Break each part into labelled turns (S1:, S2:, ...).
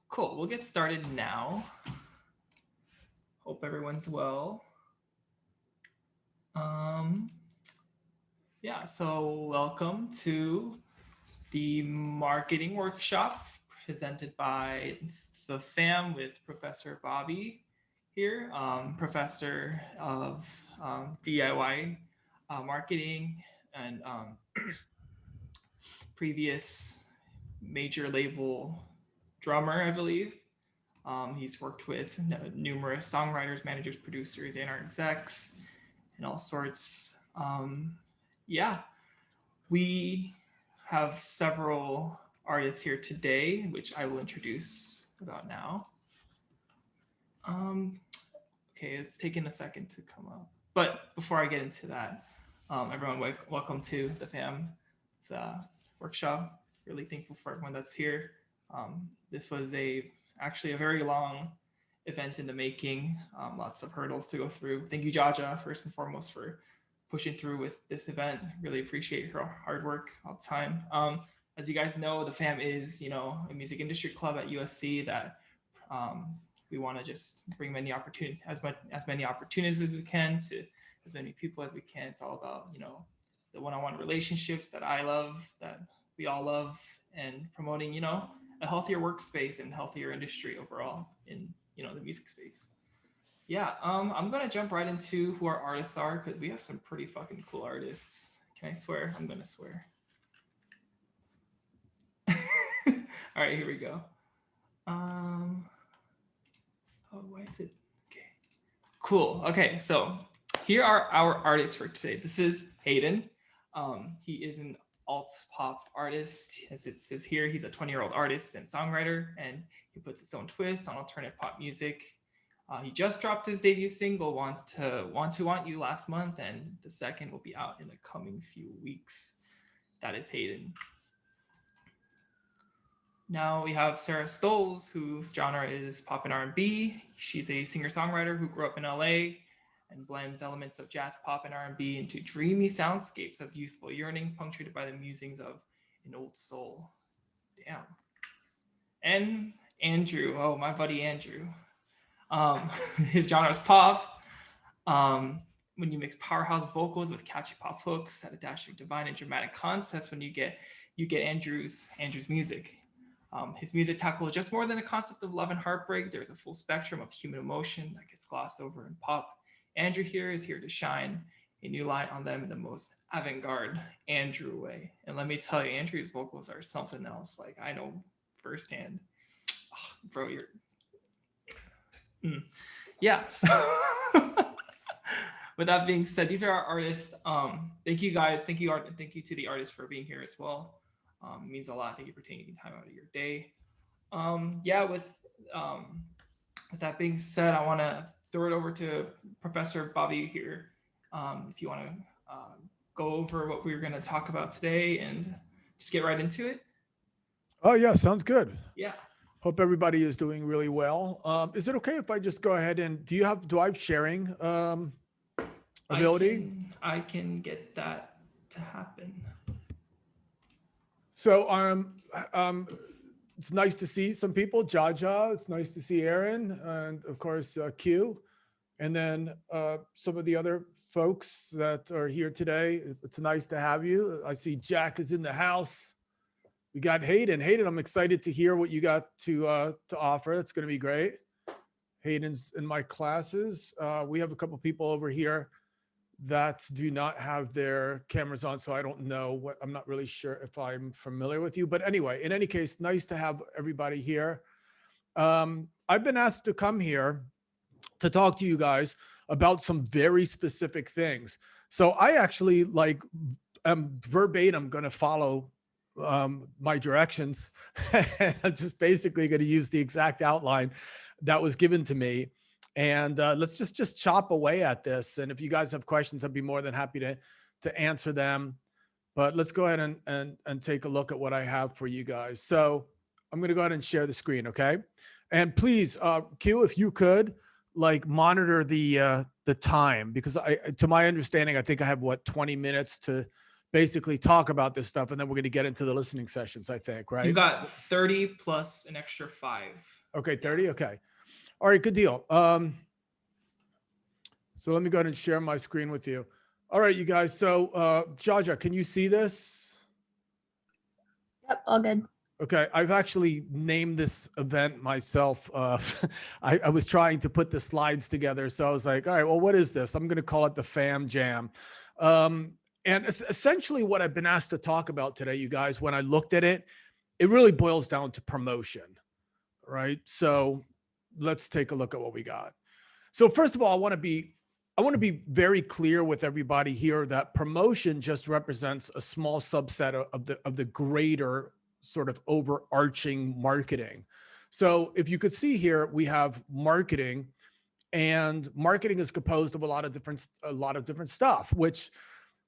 S1: Cool. We'll get started now. Hope everyone's well. So welcome to the marketing workshop presented by the FAM with Professor Bobby here, professor of DIY marketing and previous major label drummer, I believe. He's worked with numerous songwriters, managers, producers, and our execs, and all sorts. We have several artists here today, which I will introduce about now. Okay, it's taking a second to come up. But before I get into that, everyone, welcome to the FAM workshop. Really thankful for everyone that's here. This was actually a very long event in the making. Lots of hurdles to go through. Thank you, Jaja, first and foremost, for pushing through with this event. Really appreciate your hard work all the time. As you guys know, the FAM is, a music industry club at USC that we want to just bring as many opportunities as we can to as many people as we can. It's all about, the one-on-one relationships that I love, that we all love, and promoting, a healthier workspace and healthier industry overall in, the music space. I'm gonna jump right into who our artists are because we have some pretty fucking cool artists. Can I swear? I'm gonna swear. All right, here we go. Why is it? Okay, cool. Okay, so here are our artists for today. This is Hayden. He is an alt pop artist. As it says here, he's a 20-year-old artist and songwriter, and he puts his own twist on alternative pop music. He just dropped his debut single, Want You, last month, and the second will be out in the coming few weeks. That is Hayden. Now we have Sarah Stoles, whose genre is pop and R&B. She's a singer-songwriter who grew up in LA and blends elements of jazz, pop, and R&B into dreamy soundscapes of youthful yearning, punctuated by the musings of an old soul. Damn. And Andrew, my buddy Andrew. His genre is pop. When you mix powerhouse vocals with catchy pop hooks at a dash of divine and dramatic concepts, when you get Andrew's music. His music tackles just more than a concept of love and heartbreak. There's a full spectrum of human emotion that gets glossed over in pop. Andrew is here to shine a new light on them in the most avant-garde Andrew way. And let me tell you, Andrew's vocals are something else. Like, I know firsthand. Oh, bro, you're... So with that being said, these are our artists. Thank you guys. Thank you to the artists for being here as well. It means a lot. Thank you for taking time out of your day. With that being said, I want to throw it over to Professor Bobby here. If you want to go over what we're going to talk about today and just get right into it.
S2: Oh yeah, sounds good.
S1: Yeah.
S2: Hope everybody is doing really well. Is it okay if I just go ahead and do I have sharing ability?
S1: I can get that to happen.
S2: So it's nice to see some people. Jaja, it's nice to see Aaron, and of course Q, and then some of the other folks that are here today. It's nice to have you. I see Jack is in the house. We got Hayden. Hayden, I'm excited to hear what you got to offer. That's going to be great. Hayden's in my classes. We have a couple people over here that do not have their cameras on, so I don't know what, I'm not really sure if I'm familiar with you. But anyway, in any case, nice to have everybody here. I've been asked to come here to talk to you guys about some very specific things. So I actually am verbatim going to follow my directions. I'm just basically going to use the exact outline that was given to me. And let's just chop away at this. And if you guys have questions, I'd be more than happy to answer them. But let's go ahead and take a look at what I have for you guys. So I'm going to go ahead and share the screen, okay? And please, Q, if you could, monitor the time, because to my understanding, I think I have 20 minutes to basically talk about this stuff, and then we're going to get into the listening sessions, I think, right?
S1: You've got 30 plus an extra 5.
S2: Okay, 30. Okay. All right, good deal. So let me go ahead and share my screen with you. All right, you guys. So Jaja, can you see this?
S3: Yep, all good.
S2: Okay, I've actually named this event myself. I was trying to put the slides together, so I was like, all right, well, what is this? I'm going to call it the FAM Jam. And essentially what I've been asked to talk about today, you guys, when I looked at it, it really boils down to promotion, right? So let's take a look at what we got. So first of all, I want to be very clear with everybody here that promotion just represents a small subset of the greater sort of overarching marketing. So if you could see here, we have marketing, and marketing is composed of a lot of different stuff, which,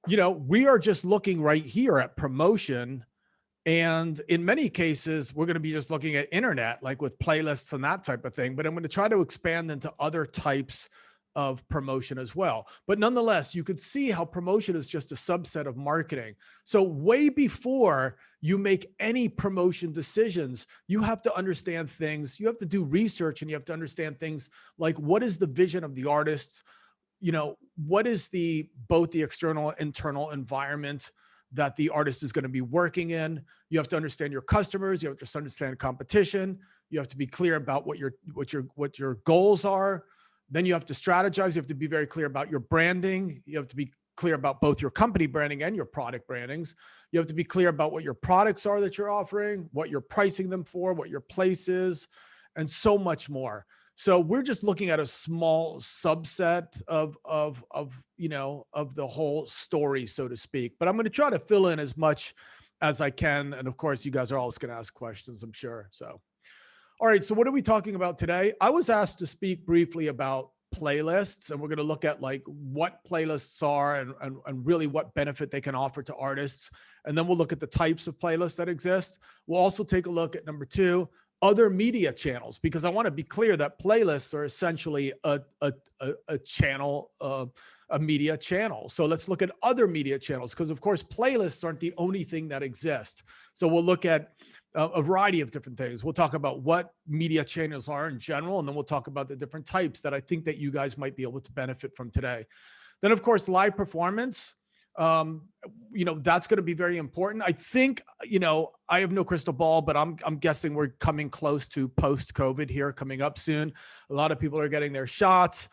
S2: you know, we are just looking right here at promotion. And in many cases, we're going to be just looking at internet, like with playlists and that type of thing. But I'm going to try to expand into other types of promotion as well. But nonetheless, you could see how promotion is just a subset of marketing. So way before you make any promotion decisions, you have to understand things. You have to do research, and you have to understand things like, what is the vision of the artist? You know, what is both the external and internal environment that the artist is going to be working in? You have to understand your customers. You have to understand competition. You have to be clear about what your goals are. Then you have to strategize. You have to be very clear about your branding. You have to be clear about both your company branding and your product brandings. You have to be clear about what your products are that you're offering, what you're pricing them for, what your place is, and so much more. So we're just looking at a small subset of the whole story, so to speak. But I'm going to try to fill in as much as I can. And of course, you guys are always going to ask questions, I'm sure. So, all right. So what are we talking about today? I was asked to speak briefly about playlists, and we're going to look at like what playlists are and really what benefit they can offer to artists. And then we'll look at the types of playlists that exist. We'll also take a look at number 2, other media channels, because I want to be clear that playlists are essentially a channel, a media channel. So let's look at other media channels, because of course playlists aren't the only thing that exist. So we'll look at a variety of different things. We'll talk about what media channels are in general, and then we'll talk about the different types that I think that you guys might be able to benefit from today. Then of course, live performance. That's going to be very important. I think, I have no crystal ball, but I'm guessing we're coming close to post-COVID here, coming up soon. A lot of people are getting their shots.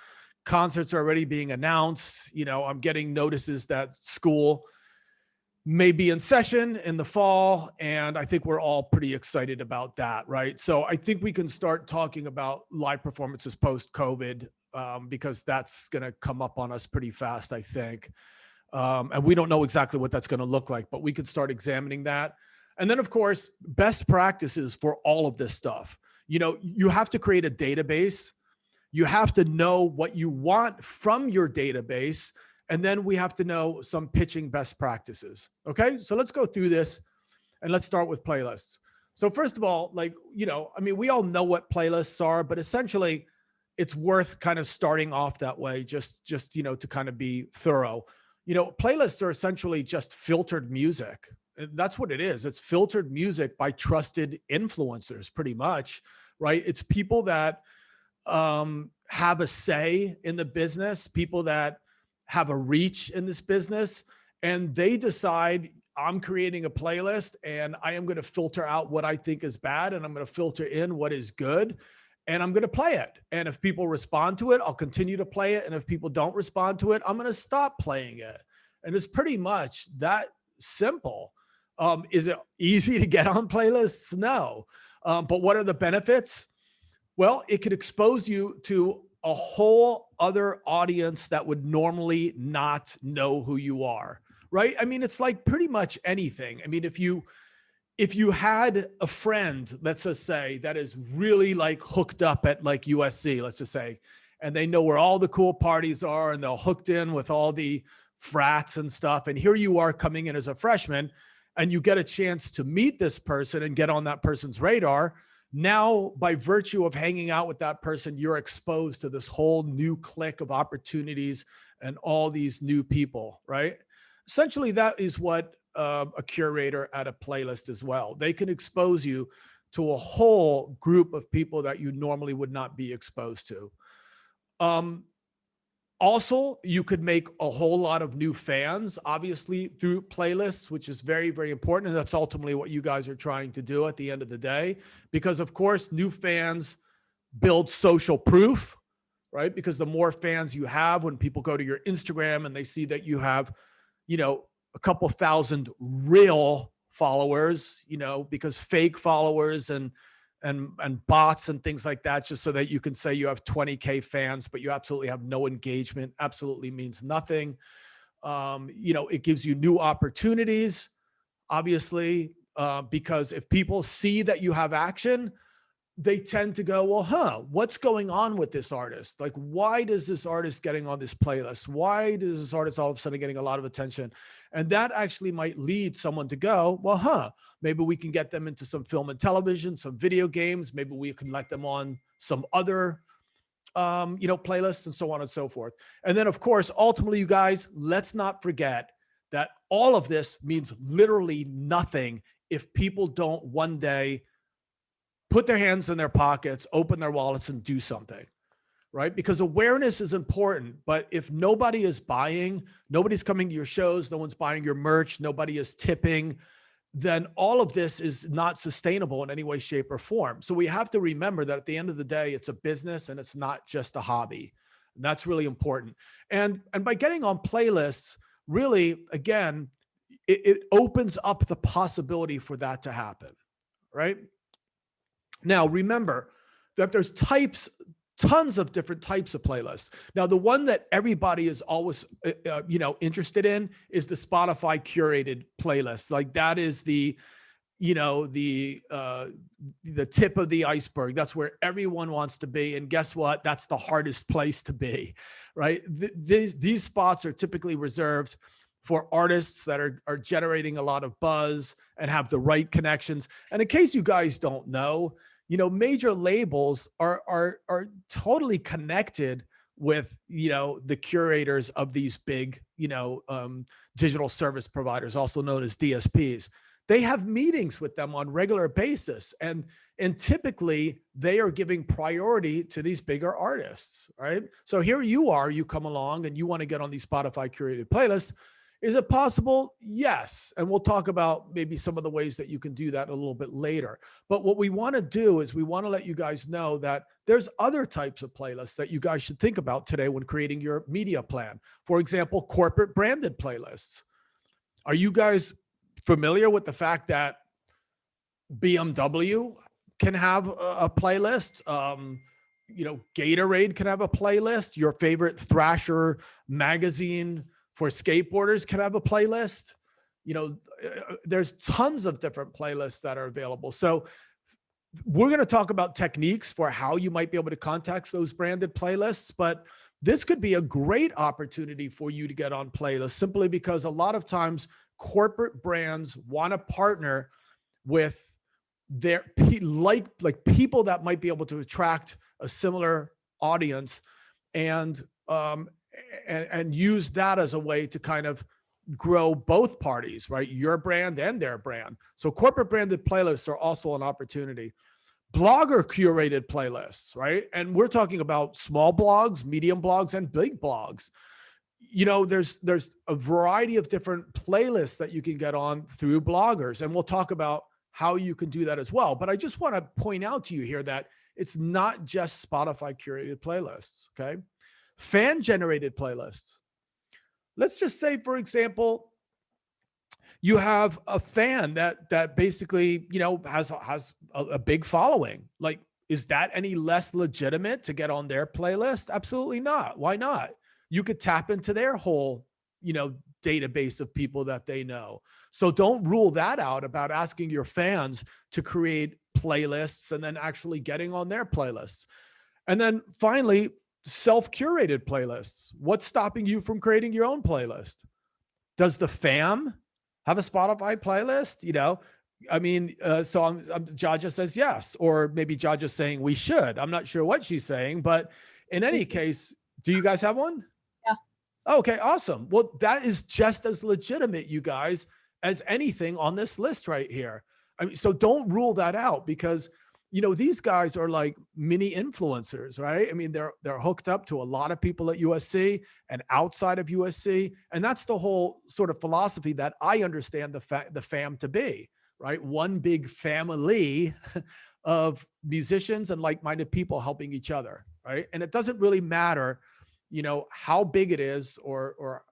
S2: Concerts are already being announced. I'm getting notices that school may be in session in the fall, and I think we're all pretty excited about that, right? So I think we can start talking about live performances post-COVID, because that's going to come up on us pretty fast, I think. And we don't know exactly what that's going to look like, but we could start examining that. And then of course, best practices for all of this stuff. You have to create a database. You have to know what you want from your database. And then we have to know some pitching best practices. Okay. So let's go through this, and let's start with playlists. So first of all, we all know what playlists are, but essentially it's worth kind of starting off that way, just to kind of be thorough. Playlists are essentially just filtered music. That's what it is. It's filtered music by trusted influencers, pretty much, right? It's people that have a say in the business, people that have a reach in this business, and they decide, I'm creating a playlist and I am going to filter out what I think is bad, and I'm going to filter in what is good, and I'm going to play it. And if people respond to it, I'll continue to play it. And if people don't respond to it, I'm going to stop playing it. And it's pretty much that simple. Is it easy to get on playlists? No. But what are the benefits? Well, it could expose you to a whole other audience that would normally not know who you are, right? I mean, it's like pretty much anything. I mean, if you had a friend, let's just say, that is really like hooked up at like USC, let's just say, and they know where all the cool parties are, and they're hooked in with all the frats and stuff. And here you are coming in as a freshman, and you get a chance to meet this person and get on that person's radar. Now, by virtue of hanging out with that person, you're exposed to this whole new clique of opportunities and all these new people, right? essentially that is what a curator at a playlist as well. They can expose you to a whole group of people that you normally would not be exposed to. Also, you could make a whole lot of new fans, obviously, through playlists, which is very, very important. And that's ultimately what you guys are trying to do at the end of the day, because of course, new fans build social proof, right? Because the more fans you have, when people go to your Instagram and they see that you have, a couple thousand real followers, because fake followers and bots and things like that, just so that you can say you have 20K fans, but you absolutely have no engagement, absolutely means nothing. It gives you new opportunities, obviously, because if people see that you have action, they tend to go, well, what's going on with this artist? Like, why does this artist getting on this playlist? Why does this artist all of a sudden getting a lot of attention? And that actually might lead someone to go, well, maybe we can get them into some film and television, some video games. Maybe we can let them on some other, playlists and so on and so forth. And then of course, ultimately, you guys, let's not forget that all of this means literally nothing if people don't one day put their hands in their pockets, open their wallets, and do something, right? Because awareness is important, but if nobody is buying, nobody's coming to your shows, no one's buying your merch, nobody is tipping, then all of this is not sustainable in any way, shape, or form. So we have to remember that at the end of the day, it's a business and it's not just a hobby. And that's really important. And by getting on playlists, really, again, it opens up the possibility for that to happen, right? Now, remember that there's tons of different types of playlists. Now, the one that everybody is always, interested in is the Spotify curated playlist. Like that is the tip of the iceberg. That's where everyone wants to be. And guess what? That's the hardest place to be, right? These spots are typically reserved for artists that are generating a lot of buzz and have the right connections. And in case you guys don't know, major labels are totally connected with, the curators of these big, digital service providers, also known as DSPs. They have meetings with them on a regular basis. And typically they are giving priority to these bigger artists, right? So here you come along and you want to get on these Spotify curated playlists. Is it possible? Yes. And we'll talk about maybe some of the ways that you can do that a little bit later. But what we want to do is we want to let you guys know that there's other types of playlists that you guys should think about today when creating your media plan. For example, corporate branded playlists. Are you guys familiar with the fact that BMW can have a playlist? Gatorade can have a playlist. Your favorite Thrasher magazine for skateboarders can have a playlist. There's tons of different playlists that are available. So we're going to talk about techniques for how you might be able to contact those branded playlists, but this could be a great opportunity for you to get on playlists simply because a lot of times corporate brands want to partner with their like people that might be able to attract a similar audience and use that as a way to kind of grow both parties, right? Your brand and their brand. So corporate branded playlists are also an opportunity. Blogger curated playlists, right? And we're talking about small blogs, medium blogs, and big blogs. There's a variety of different playlists that you can get on through bloggers. And we'll talk about how you can do that as well. But I just want to point out to you here that it's not just Spotify curated playlists, okay? Fan generated playlists. Let's just say, for example, you have a fan that basically, has a big following. Like, is that any less legitimate to get on their playlist? Absolutely not. Why not? You could tap into their whole, database of people that they know. So don't rule that out about asking your fans to create playlists and then actually getting on their playlists. And then finally, self-curated playlists. What's stopping you from creating your own playlist? Does the FAM have a Spotify playlist? So Jaja says yes, or maybe Jaja's saying we should. I'm not sure what she's saying, but in any case, do you guys have one?
S3: Yeah.
S2: Okay, awesome. Well, that is just as legitimate, you guys, as anything on this list right here. I mean, so don't rule that out because, these guys are like mini influencers, right? I mean, they're hooked up to a lot of people at USC and outside of USC, and that's the whole sort of philosophy that I understand the fam to be, right? One big family of musicians and like-minded people helping each other, right? And it doesn't really matter how big it is or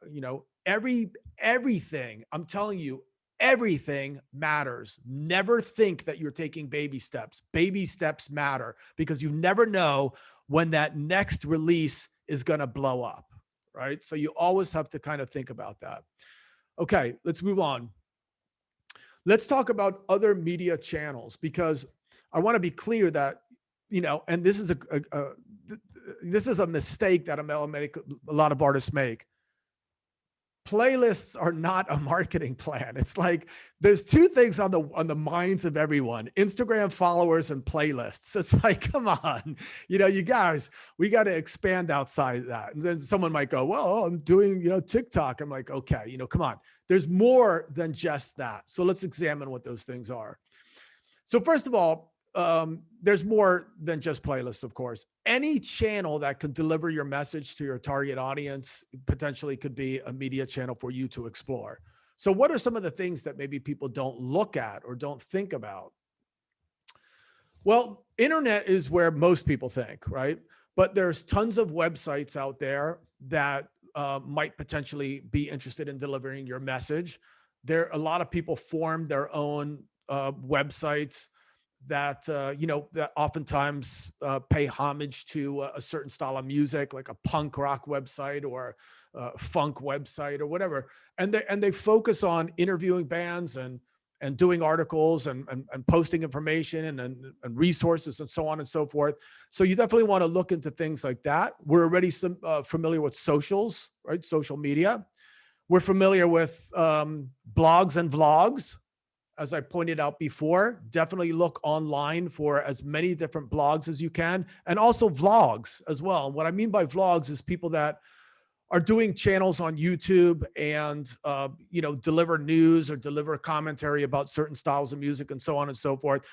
S2: everything. I'm telling you, everything matters. Never think that you're taking baby steps. Baby steps matter because you never know when that next release is going to blow up, right? So you always have to kind of think about that. Okay, let's move on. Let's talk about other media channels because I want to be clear that, and this is this is a mistake that a lot of artists make. Playlists are not a marketing plan. It's like there's two things on the minds of everyone: Instagram followers and playlists. It's like, come on, you guys, we got to expand outside that. And then someone might go, well, I'm doing, TikTok. I'm like, okay, come on. There's more than just that. So let's examine what those things are. So first of all, there's more than just playlists, of course. Any channel that could deliver your message to your target audience potentially could be a media channel for you to explore. So what are some of the things that maybe people don't look at or don't think about? Well, internet is where most people think, right? But there's tons of websites out there that might potentially be interested in delivering your message. A lot of people form their own websites that that oftentimes pay homage to a certain style of music, like a punk rock website or a funk website or whatever, and they focus on interviewing bands and doing articles and posting information and resources and so on and so forth. So you definitely want to look into things like that. We're already familiar with socials, right? Social media. We're familiar with blogs and vlogs. As I pointed out before, definitely look online for as many different blogs as you can, and also vlogs as well. What I mean by vlogs is people that are doing channels on YouTube and deliver news or deliver commentary about certain styles of music and so on and so forth,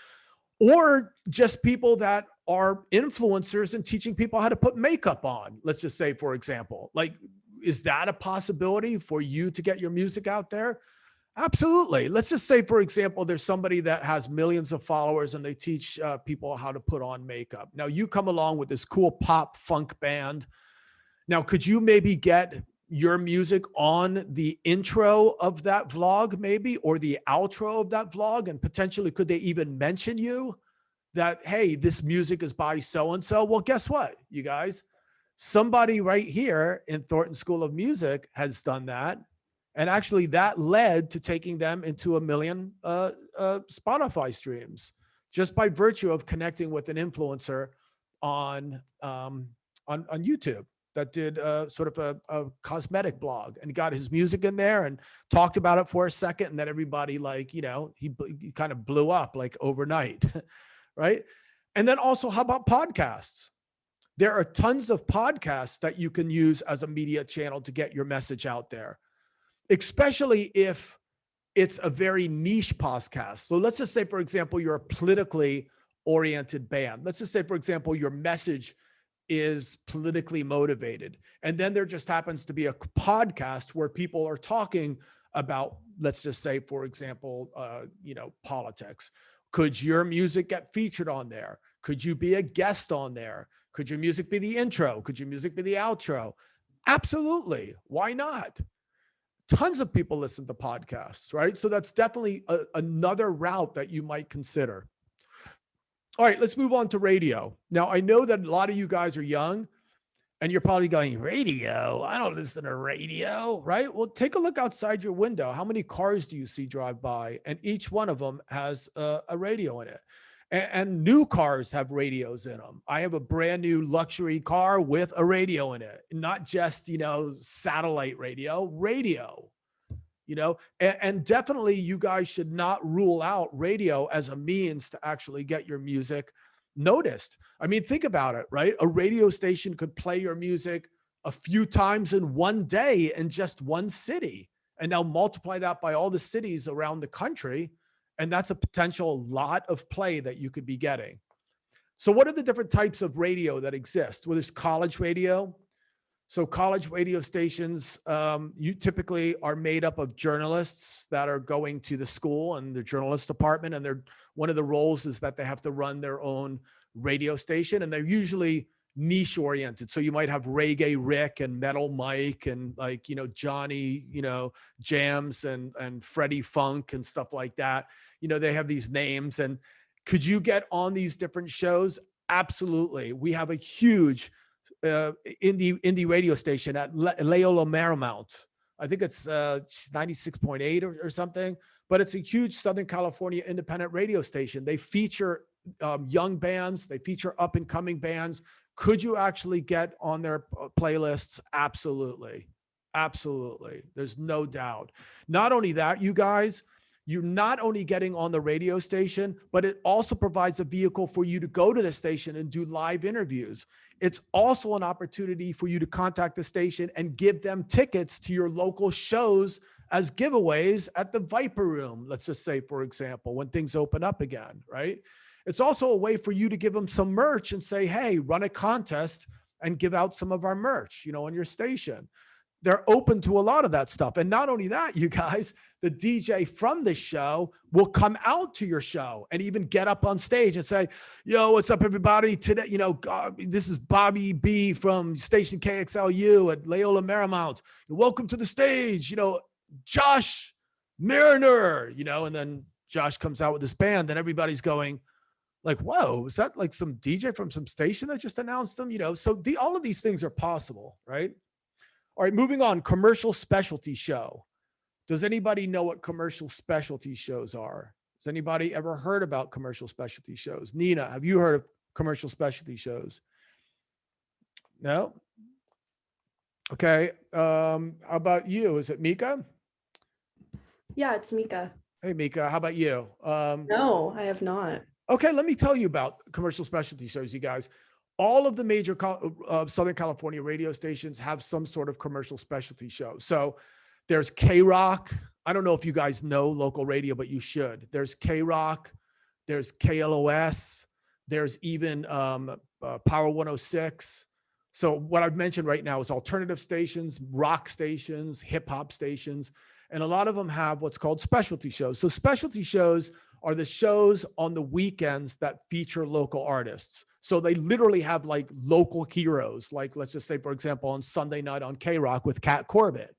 S2: or just people that are influencers and teaching people how to put makeup on. Let's just say, for example, like, is that a possibility for you to get your music out there? Absolutely. Let's just say, for example, there's somebody that has millions of followers and they teach people how to put on makeup. Now you come along with this cool pop funk band. Now, could you maybe get your music on the intro of that vlog maybe, or the outro of that vlog? And potentially, could they even mention you that, hey, this music is by so-and-so? Well, guess what, you guys? Somebody right here in Thornton School of Music has done that. And actually that led to taking them into 1 million Spotify streams just by virtue of connecting with an influencer on YouTube that did sort of a cosmetic blog and got his music in there and talked about it for a second. And then everybody he kind of blew up like overnight, right? And then also, how about podcasts? There are tons of podcasts that you can use as a media channel to get your message out there, especially if it's a very niche podcast. So let's just say, for example, you're a politically oriented band. Let's just say, for example, your message is politically motivated. And then there just happens to be a podcast where people are talking about, let's just say, for example, politics. Could your music get featured on there? Could you be a guest on there? Could your music be the intro? Could your music be the outro? Absolutely. Why not? Tons of people listen to podcasts, right? So that's definitely another route that you might consider. All right, let's move on to radio. Now, I know that a lot of you guys are young and you're probably going, radio? I don't listen to radio, right? Well, take a look outside your window. How many cars do you see drive by? And each one of them has a radio in it. And new cars have radios in them. I have a brand new luxury car with a radio in it, not just, satellite radio, and definitely you guys should not rule out radio as a means to actually get your music noticed. I mean, think about it, right? A radio station could play your music a few times in one day in just one city. And now multiply that by all the cities around the country. And that's a potential lot of play that you could be getting. So what are the different types of radio that exist? Well, there's college radio. So college radio stations, you typically are made up of journalists that are going to the school and the journalist department. And one of the roles is that they have to run their own radio station, and they're usually niche oriented. So you might have Reggae Rick and Metal Mike and like, Johnny, Jams and Freddie Funk and stuff like that. They have these names. And could you get on these different shows? Absolutely. We have a huge indie radio station at Loyola Marymount. I think it's 96.8 or something, but it's a huge Southern California independent radio station. They feature young bands. They feature up and coming bands. Could you actually get on their playlists? Absolutely. Absolutely. There's no doubt. Not only that, you guys, you're not only getting on the radio station, but it also provides a vehicle for you to go to the station and do live interviews. It's also an opportunity for you to contact the station and give them tickets to your local shows as giveaways at the Viper Room, let's just say, for example, when things open up again, right? It's also a way for you to give them some merch and say, hey, run a contest and give out some of our merch, on your station. They're open to a lot of that stuff. And not only that, you guys, the DJ from the show will come out to your show and even get up on stage and say, yo, what's up, everybody? Today, this is Bobby B from station KXLU at Loyola Marymount. Welcome to the stage, Josh Mariner, and then Josh comes out with this band and everybody's going like, whoa, is that like some DJ from some station that just announced them? So all of these things are possible, right? All right, moving on, commercial specialty show. Does anybody know what commercial specialty shows are? Has anybody ever heard about commercial specialty shows? Nina, have you heard of commercial specialty shows? No? Okay. How about you? Is it Mika?
S4: Yeah, it's Mika.
S2: Hey, Mika, how about you?
S4: No, I have not.
S2: Okay, let me tell you about commercial specialty shows, you guys. All of the major Southern California radio stations have some sort of commercial specialty show. So there's K-Rock. I don't know if you guys know local radio, but you should. There's K-Rock. There's KLOS. There's even Power 106. So what I've mentioned right now is alternative stations, rock stations, hip hop stations, and a lot of them have what's called specialty shows. So specialty shows are the shows on the weekends that feature local artists. So they literally have like local heroes, like let's just say, for example, on Sunday night on K-Rock with Cat Corbett.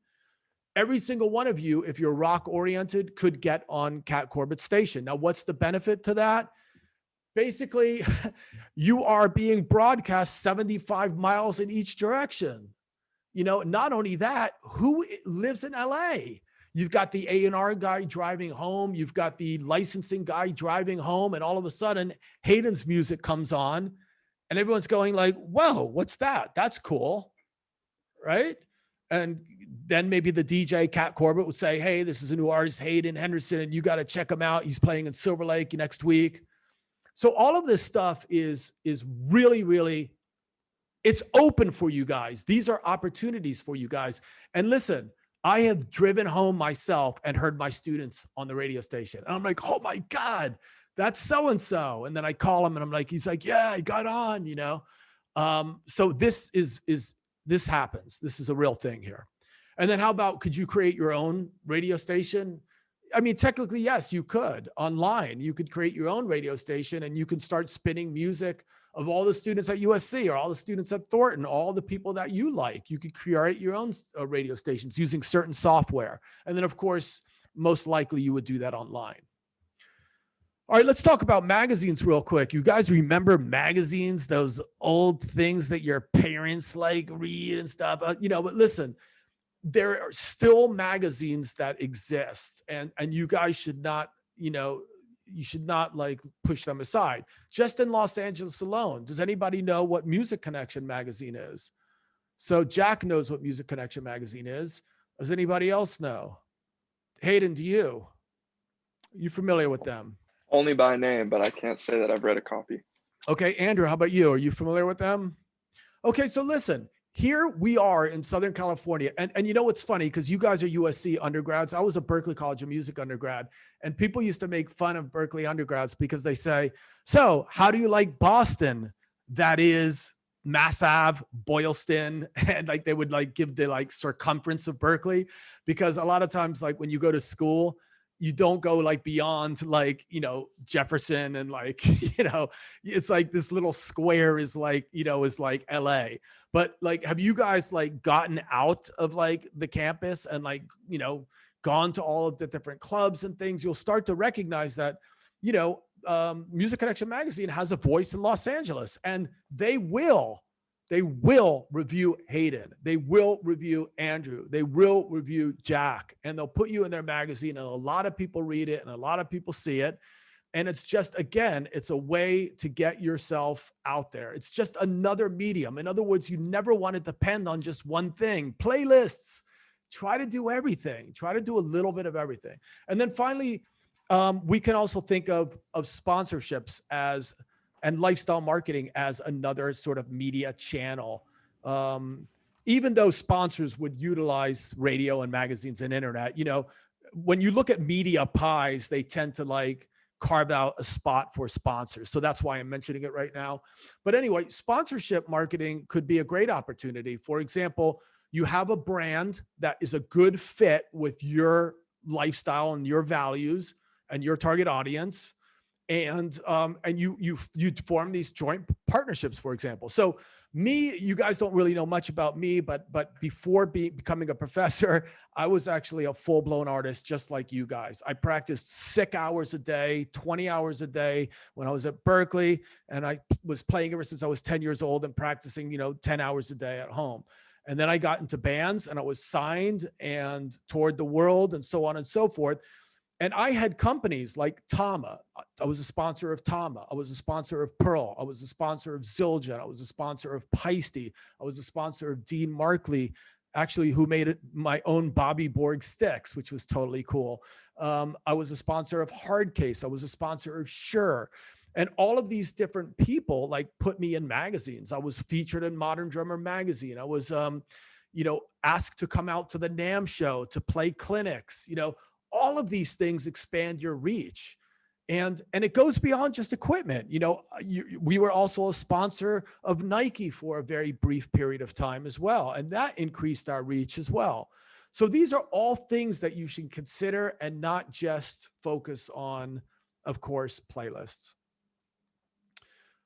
S2: Every single one of you, if you're rock oriented, could get on Cat Corbett's station. Now, what's the benefit to that? Basically, you are being broadcast 75 miles in each direction. Not only that, who lives in LA? You've got the A&R guy driving home. You've got the licensing guy driving home. And all of a sudden, Hayden's music comes on and everyone's going like, whoa, what's that? That's cool, right? And then maybe the DJ, Cat Corbett, would say, hey, this is a new artist, Hayden Henderson. You got to check him out. He's playing in Silver Lake next week. So all of this stuff is really, really, it's open for you guys. These are opportunities for you guys. And listen, I have driven home myself and heard my students on the radio station. And I'm like, oh my God, that's so-and-so. And then I call him and I'm like, he's like, yeah, I got on, So this happens. This is a real thing here. And then how about, could you create your own radio station? I mean, technically, yes, you could. Online, you could create your own radio station and you can start spinning music of all the students at USC or all the students at Thornton, all the people that you like. You could create your own radio stations using certain software. And then, of course, most likely you would do that online. All right, let's talk about magazines real quick. You guys remember magazines, those old things that your parents like read and stuff, but listen, there are still magazines that exist and you guys should not, you should not like push them aside. Just in Los Angeles alone, does anybody know what Music Connection magazine is? So Jack knows what Music Connection magazine is. Does anybody else know? Hayden, do you? You familiar with them?
S5: Only by name, but I can't say that I've read a copy.
S2: Okay, Andrew, how about you? Are you familiar with them? Okay, so listen, here we are in Southern California. And you know, what's funny, because you guys are USC undergrads. I was a Berklee College of Music undergrad, and people used to make fun of Berklee undergrads because they say, so how do you like Boston? That is Mass Ave, Boylston, and like they would like give the like circumference of Berkeley, because a lot of times like when you go to school, you don't go like beyond like, you know, Jefferson and like, you know, it's like this little square is like, you know, is like LA. But like, have you guys like gotten out of like the campus and like, you know, gone to all of the different clubs and things? You'll start to recognize that, you know, Music Connection magazine has a voice in Los Angeles, and they will review Hayden. They will review Andrew. They will review Jack, and they'll put you in their magazine, and a lot of people read it and a lot of people see it. And it's just, again, it's a way to get yourself out there. It's just another medium. In other words, you never want to depend on just one thing. Playlists, try to do everything. Try to do a little bit of everything. And then finally, we can also think of sponsorships as, and lifestyle marketing as another sort of media channel. Even though sponsors would utilize radio and magazines and internet, you know, when you look at media pies, they tend to like carve out a spot for sponsors. So that's why I'm mentioning it right now. But anyway, sponsorship marketing could be a great opportunity. For example, you have a brand that is a good fit with your lifestyle and your values and your target audience. And you form these joint partnerships, for example. So me, you guys don't really know much about me, but before becoming a professor, I was actually a full-blown artist, just like you guys. I practiced 6 hours a day, 20 hours a day when I was at Berkeley, and I was playing ever since I was 10 years old and practicing, you know, 10 hours a day at home. And then I got into bands, and I was signed and toured the world and so on and so forth. And I had companies like Tama. I was a sponsor of Tama. I was a sponsor of Pearl. I was a sponsor of Zildjian. I was a sponsor of Peisty. I was a sponsor of Dean Markley, actually, who made my own Bobby Borg sticks, which was totally cool. I was a sponsor of Hardcase. I was a sponsor of Shure. And all of these different people like put me in magazines. I was featured in Modern Drummer magazine. I was, you know, asked to come out to the NAMM show to play clinics, you know. All of these things expand your reach, and it goes beyond just equipment. You know, we were also a sponsor of Nike for a very brief period of time as well, and that increased our reach as well. So these are all things that you should consider and not just focus on, of course, playlists.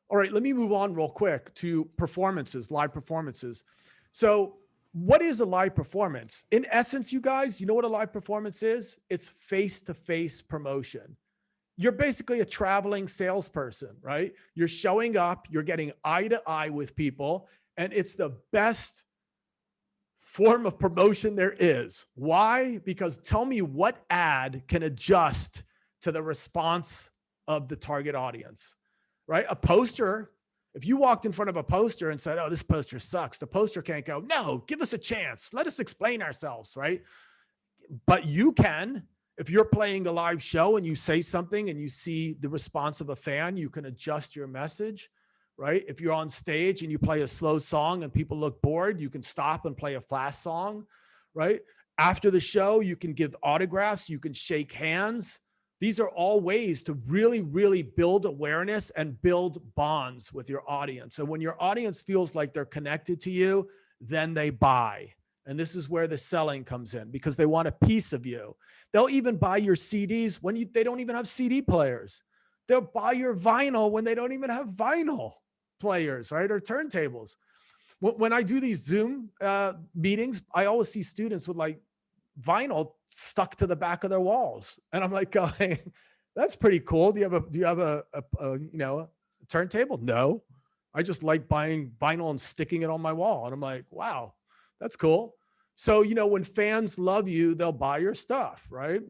S2: All right, let me move on real quick to performances, live performances. So what is a live performance? In essence, you guys, you know what a live performance is? It's face-to-face promotion. You're basically a traveling salesperson, right? You're showing up, you're getting eye to eye with people, and it's the best form of promotion there is. Why? Because tell me what ad can adjust to the response of the target audience, right? A poster. If you walked in front of a poster and said, oh, this poster sucks, the poster can't go, no, give us a chance. Let us explain ourselves, right? But you can. If you're playing a live show and you say something and you see the response of a fan, you can adjust your message, right? If you're on stage and you play a slow song and people look bored, you can stop and play a fast song, right? After the show, you can give autographs, you can shake hands. These are all ways to really, really build awareness and build bonds with your audience. And when your audience feels like they're connected to you, then they buy. And this is where the selling comes in, because they want a piece of you. They'll even buy your CDs when they don't even have CD players. They'll buy your vinyl when they don't even have vinyl players, right? Or turntables. When I do these Zoom meetings, I always see students with like vinyl stuck to the back of their walls, and I'm like going, that's pretty cool. Do you have a you know, a turntable? No, I just like buying vinyl and sticking it on my wall. And I'm like, wow, that's cool. So, you know, when fans love you, they'll buy your stuff, right?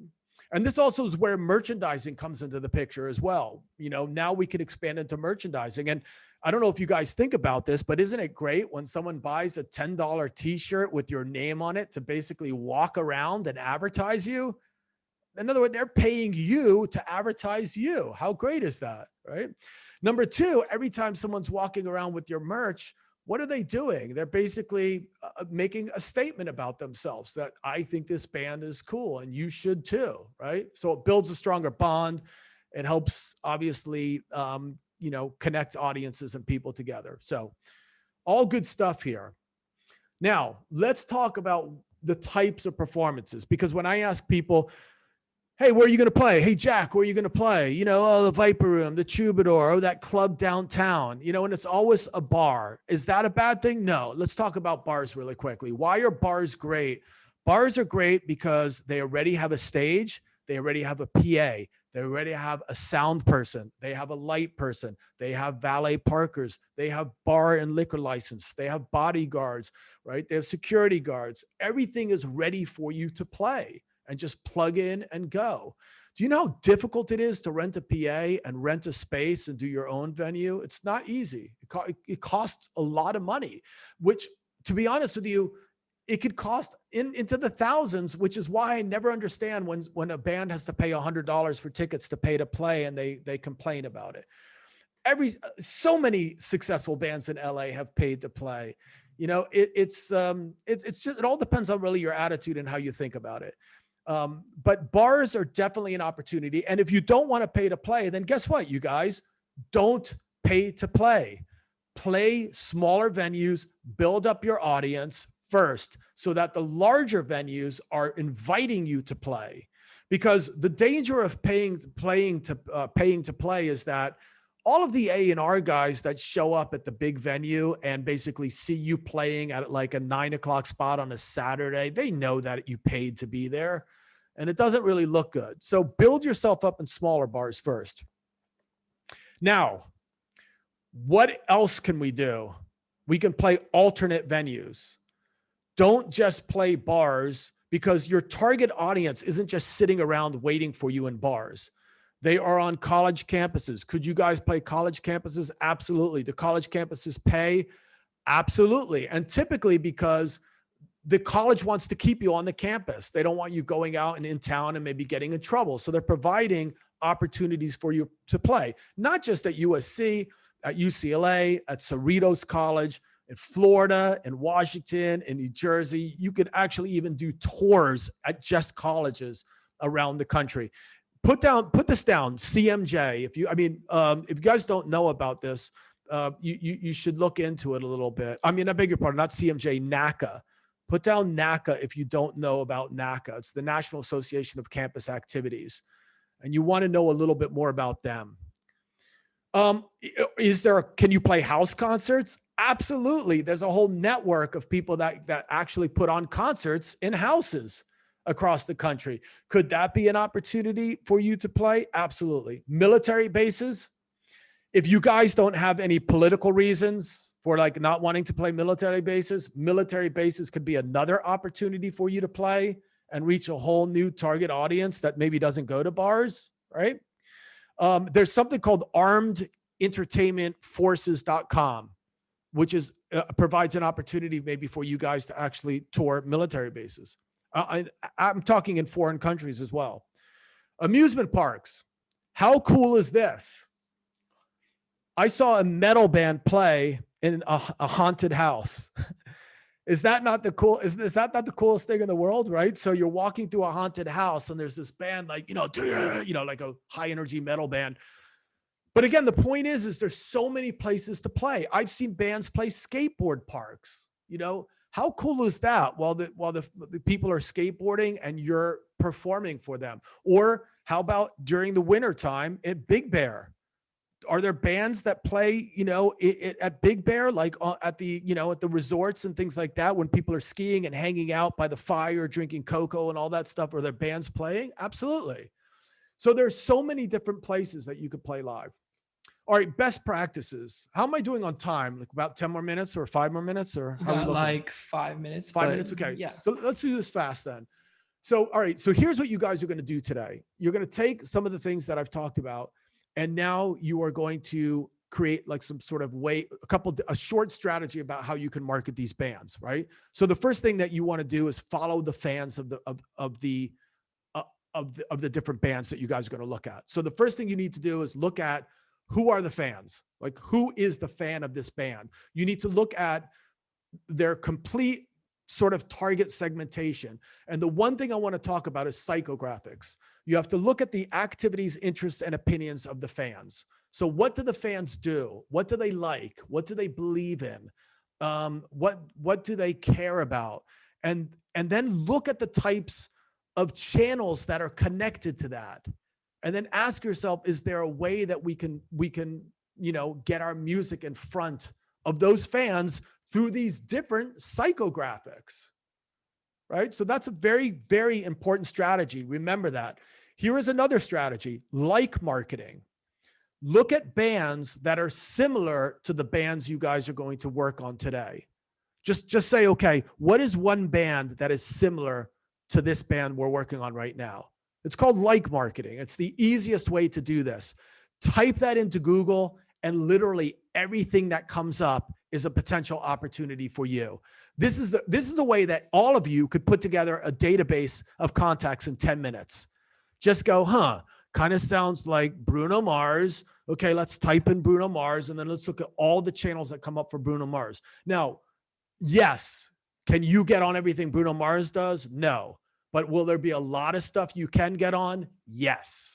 S2: And this also is where merchandising comes into the picture as well. You know, now we can expand into merchandising. And I don't know if you guys think about this, but isn't it great when someone buys a $10 t-shirt with your name on it to basically walk around and advertise you? In other words, they're paying you to advertise you. How great is that, right? Number two, every time someone's walking around with your merch, what are they doing? They're basically making a statement about themselves that I think this band is cool and you should too, right? So it builds a stronger bond. It helps obviously, connect audiences and people together. So all good stuff here. Now let's talk about the types of performances, because when I ask people, hey, where are you going to play? Hey, Jack, where are you going to play? Oh, the Viper Room, the Troubadour, oh, that club downtown, and it's always a bar. Is that a bad thing? No. Let's talk about bars really quickly. Why are bars great? Bars are great because they already have a stage. They already have a PA. They already have a sound person. They have a light person. They have valet parkers. They have bar and liquor license. They have bodyguards, right? They have security guards. Everything is ready for you to play and just plug in and go. Do you know how difficult it is to rent a PA and rent a space and do your own venue? It's not easy. It costs a lot of money, which, to be honest with you, it could cost into the thousands, which is why I never understand when a band has to pay $100 for tickets to pay to play and they complain about it. So many successful bands in LA have paid to play. It's just, it all depends on really your attitude and how you think about it. But bars are definitely an opportunity. And if you don't want to pay to play, then guess what, you guys? Don't pay to play. Play smaller venues, build up your audience first so that the larger venues are inviting you to play. Because the danger of paying to play is that all of the A&R guys that show up at the big venue and basically see you playing at like a 9 o'clock spot on a Saturday, they know that you paid to be there, and it doesn't really look good. So build yourself up in smaller bars first. Now, what else can we do? We can play alternate venues. Don't just play bars, because your target audience isn't just sitting around waiting for you in bars. They are on college campuses. Could you guys play college campuses? Absolutely. Do college campuses pay? Absolutely. And typically because the college wants to keep you on the campus. They don't want you going out and in town and maybe getting in trouble. So they're providing opportunities for you to play, not just at USC, at UCLA, at Cerritos College, in Florida, in Washington, in New Jersey. You could actually even do tours at just colleges around the country. Put this down, CMJ. If you guys don't know about this, you should look into it a little bit. I beg your pardon, not CMJ, NACA. Put down NACA if you don't know about NACA. It's the National Association of Campus Activities, and you want to know a little bit more about them. Can you play house concerts? Absolutely. There's a whole network of people that actually put on concerts in houses across the country. Could that be an opportunity for you to play? Absolutely. Military bases. If you guys don't have any political reasons for like not wanting to play military bases could be another opportunity for you to play and reach a whole new target audience that maybe doesn't go to bars, right? There's something called armedentertainmentforces.com, which provides an opportunity maybe for you guys to actually tour military bases. I'm talking in foreign countries as well. Amusement parks. How cool is this? I saw a metal band play in a haunted house. Is that not the coolest thing in the world, right? So you're walking through a haunted house and there's this band like a high energy metal band. But again, the point is there's so many places to play. I've seen bands play skateboard parks. How cool is that? While the people are skateboarding and you're performing for them. Or how about during the winter time at Big Bear? Are there bands that play, at Big Bear, like at the resorts and things like that, when people are skiing and hanging out by the fire, drinking cocoa and all that stuff? Are there bands playing? Absolutely. So there's so many different places that you could play live. All right, best practices. How am I doing on time? Like about 10 more minutes or 5 more minutes, or how are we looking?
S1: Like 5 minutes.
S2: 5 minutes. Okay.
S1: Yeah.
S2: So let's do this fast then. So, all right. So here's what you guys are going to do today. You're going to take some of the things that I've talked about, and now you are going to create like some sort of a short strategy about how you can market these bands, right? So the first thing that you want to do is follow the fans of the different bands that you guys are going to look at. So the first thing you need to do is look at who are the fans? Like, who is the fan of this band? You need to look at their complete sort of target segmentation. And the one thing I want to talk about is psychographics. You have to look at the activities, interests, and opinions of the fans. So what do the fans do? What do they like? What do they believe in? What do they care about? And then look at the types of channels that are connected to that. And then ask yourself, is there a way that we can, get our music in front of those fans through these different psychographics, right? So that's a very, very important strategy. Remember that. Here is another strategy, like marketing. Look at bands that are similar to the bands you guys are going to work on today. Just say, okay, what is one band that is similar to this band we're working on right now? It's called like marketing. It's the easiest way to do this. Type that into Google, and literally everything that comes up is a potential opportunity for you. This is a way that all of you could put together a database of contacts in 10 minutes. Just go, kind of sounds like Bruno Mars. Okay, let's type in Bruno Mars, and then let's look at all the channels that come up for Bruno Mars. Now, yes, can you get on everything Bruno Mars does? No. But will there be a lot of stuff you can get on? Yes.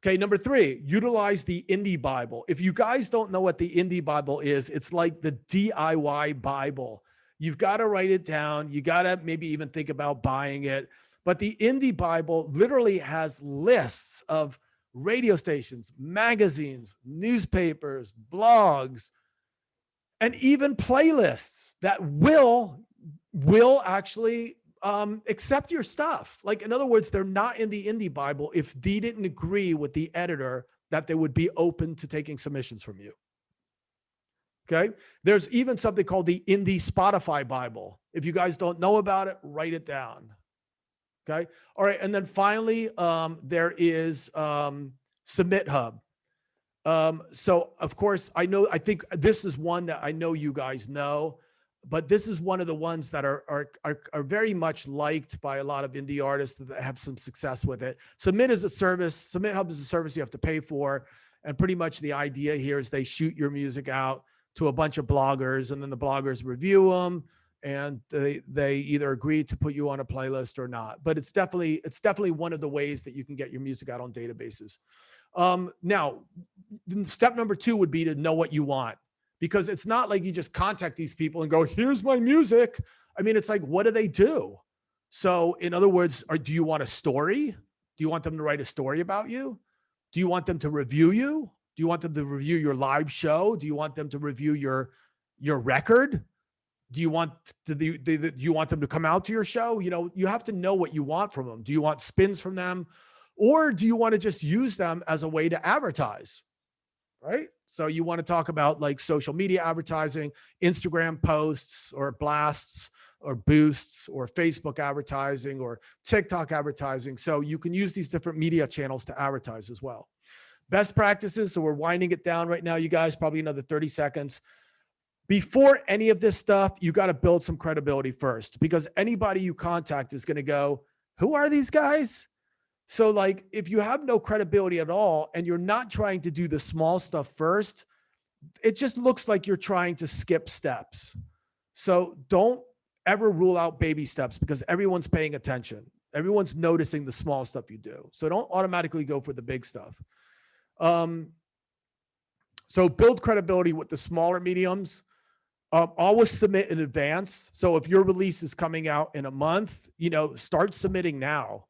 S2: Okay, number 3, utilize the Indie Bible. If you guys don't know what the Indie Bible is, it's like the DIY Bible. You've got to write it down. You got to maybe even think about buying it. But the Indie Bible literally has lists of radio stations, magazines, newspapers, blogs, and even playlists that will actually accept your stuff. Like, in other words, they're not in the Indie Bible if they didn't agree with the editor that they would be open to taking submissions from you. Okay. There's even something called the Indie Spotify Bible. If you guys don't know about it, write it down. Okay. All right. And then finally, there is Submit Hub. So of course, I think this is one that I know you guys know, but this is one of the ones that are very much liked by a lot of indie artists that have some success with it. Submit Hub is a service you have to pay for. And pretty much the idea here is they shoot your music out to a bunch of bloggers, and then the bloggers review them, and they either agree to put you on a playlist or not. But it's definitely one of the ways that you can get your music out on databases. Now, step number 2 would be to know what you want, because it's not like you just contact these people and go, here's my music. I mean, it's like, what do they do? So in other words, do you want a story? Do you want them to write a story about you? Do you want them to review you? Do you want them to review your live show? Do you want them to review your record? Do you want do you want them to come out to your show? You have to know what you want from them. Do you want spins from them? Or do you want to just use them as a way to advertise, right? So you want to talk about like social media advertising, Instagram posts or blasts or boosts, or Facebook advertising or TikTok advertising. So you can use these different media channels to advertise as well. Best practices. So we're winding it down right now, you guys, probably another 30 seconds. Before any of this stuff, you got to build some credibility first, because anybody you contact is going to go, who are these guys? So like, if you have no credibility at all and you're not trying to do the small stuff first, it just looks like you're trying to skip steps. So don't ever rule out baby steps, because everyone's paying attention. Everyone's noticing the small stuff you do. So don't automatically go for the big stuff. So build credibility with the smaller mediums. Always submit in advance. So if your release is coming out in a month, start submitting now.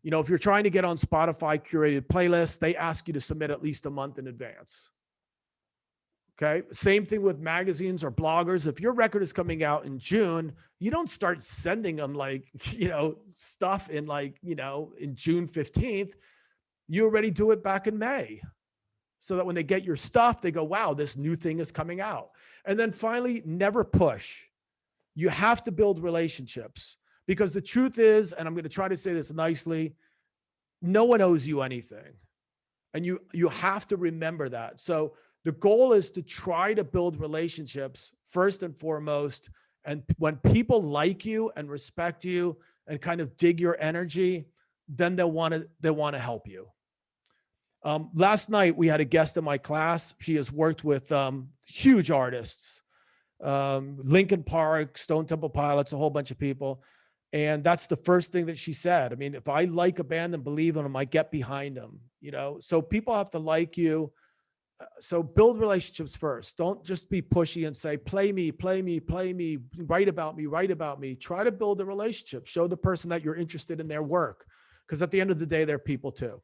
S2: If you're trying to get on Spotify curated playlists, they ask you to submit at least a month in advance. Okay. Same thing with magazines or bloggers. If your record is coming out in June, you don't start sending them stuff in in June 15th. You already do it back in May, so that when they get your stuff, they go, wow, this new thing is coming out. And then finally, never push. You have to build relationships, because the truth is, and I'm going to try to say this nicely, no one owes you anything. And you have to remember that. So the goal is to try to build relationships first and foremost. And when people like you and respect you and kind of dig your energy, then they'll want to help you. Last night we had a guest in my class. She has worked with huge artists, Linkin Park, Stone Temple Pilots, a whole bunch of people. And that's the first thing that she said. I mean, if I like a band and believe in them, I get behind them, so people have to like you. So build relationships first. Don't just be pushy and say, play me, play me, play me, write about me, write about me. Try to build a relationship. Show the person that you're interested in their work. Because at the end of the day, they're people too.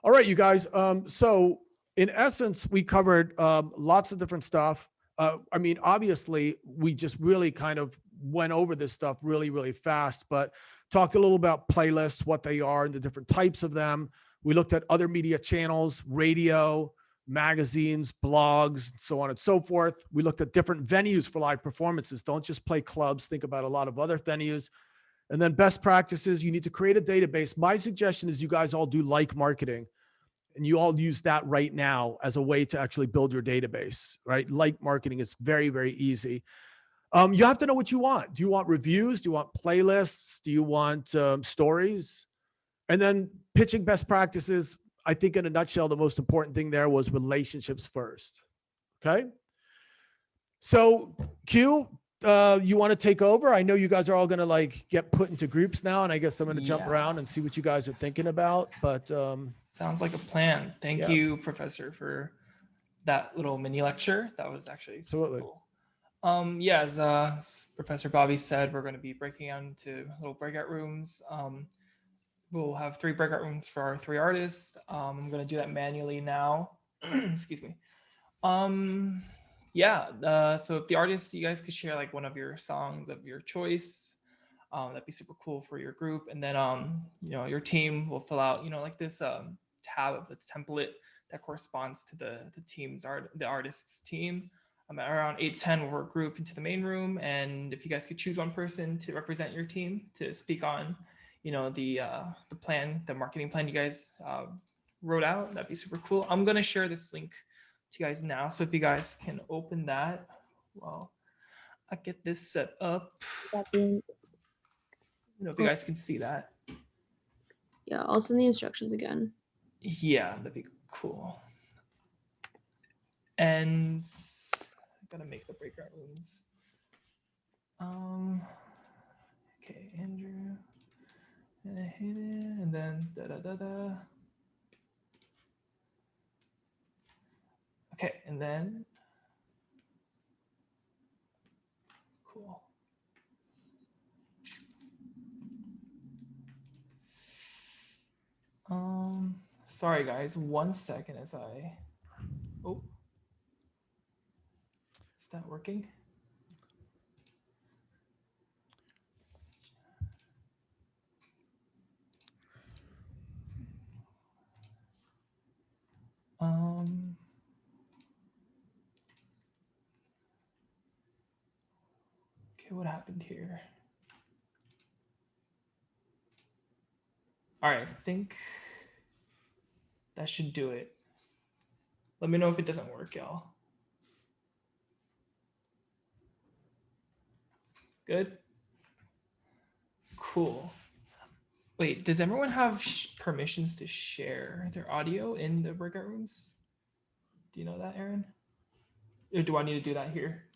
S2: All right, you guys. So in essence, we covered lots of different stuff. I mean, obviously, we just really kind of went over this stuff really, really fast, but talked a little about playlists, what they are, and the different types of them. We looked at other media channels, radio, magazines, blogs, so on and so forth. We looked at different venues for live performances. Don't just play clubs. Think about a lot of other venues. And then best practices, you need to create a database. My suggestion is you guys all do like marketing, and you all use that right now as a way to actually build your database, right? Like marketing is very, very easy. You have to know what you want. Do you want reviews? Do you want playlists? Do you want stories? And then pitching best practices. I think in a nutshell, the most important thing there was relationships first. Okay. So Q, you want to take over? I know you guys are all going to get put into groups now, and I guess I'm going to jump around and see what you guys are thinking about. But
S1: sounds like a plan. Thank
S2: Yeah.
S1: you, Professor, for that little mini lecture. That was actually
S2: Absolutely.
S1: cool. Yeah, as Professor Bobby said, we're going to be breaking out into little breakout rooms. We'll have 3 breakout rooms for our 3 artists. I'm going to do that manually now. Excuse me. Yeah, so if the artists, you guys could share one of your songs of your choice, that'd be super cool for your group. And then your team will fill out this tab of the template that corresponds to the artist's team. At around 8:10 we'll group into the main room, and if you guys could choose one person to represent your team to speak on the plan, the marketing plan you guys wrote out, that'd be super cool. I'm gonna share this link to you guys now, so if you guys can open that while I get this set up. If you guys can see that.
S3: Yeah, I'll send the instructions again.
S1: Yeah, that'd be cool. And I gotta make the breakout rooms. Okay, Andrew. And I hit it, and then da. Okay, and then cool. Sorry guys, 1 second as I. Oh, is that working? Okay, what happened here? All right, I think that should do it. Let me know if it doesn't work, y'all. Good? Cool. Wait, does everyone have permissions to share their audio in the breakout rooms? Do you know that, Aaron? Or do I need to do that here?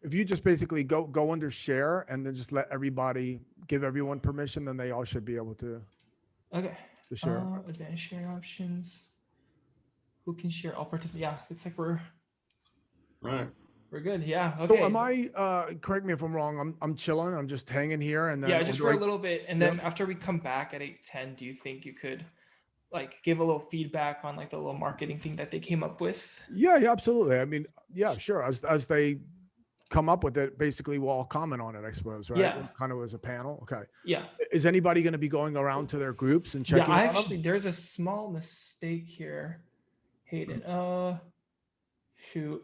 S2: if you just basically go under share and then just let everybody, give everyone permission, then they all should be able to
S1: Okay.
S2: share.
S1: Advanced sharing options. Who can share? All participants. Yeah, looks like we're good. Yeah. Okay.
S2: So am I? Correct me if I'm wrong. I'm chilling. I'm just hanging here, and then
S1: yeah, just for a little bit, and then after we come back at 8:10, do you think you could give a little feedback on the little marketing thing that they came up with?
S2: Yeah, absolutely. I mean, yeah, sure. As they come up with it, basically we'll all comment on it, I suppose, right?
S1: Yeah.
S2: Kind of as a panel. Okay.
S1: Yeah.
S2: Is anybody going to be going around to their groups and checking?
S1: Yeah, actually, there's a small mistake here, Hayden. Shoot.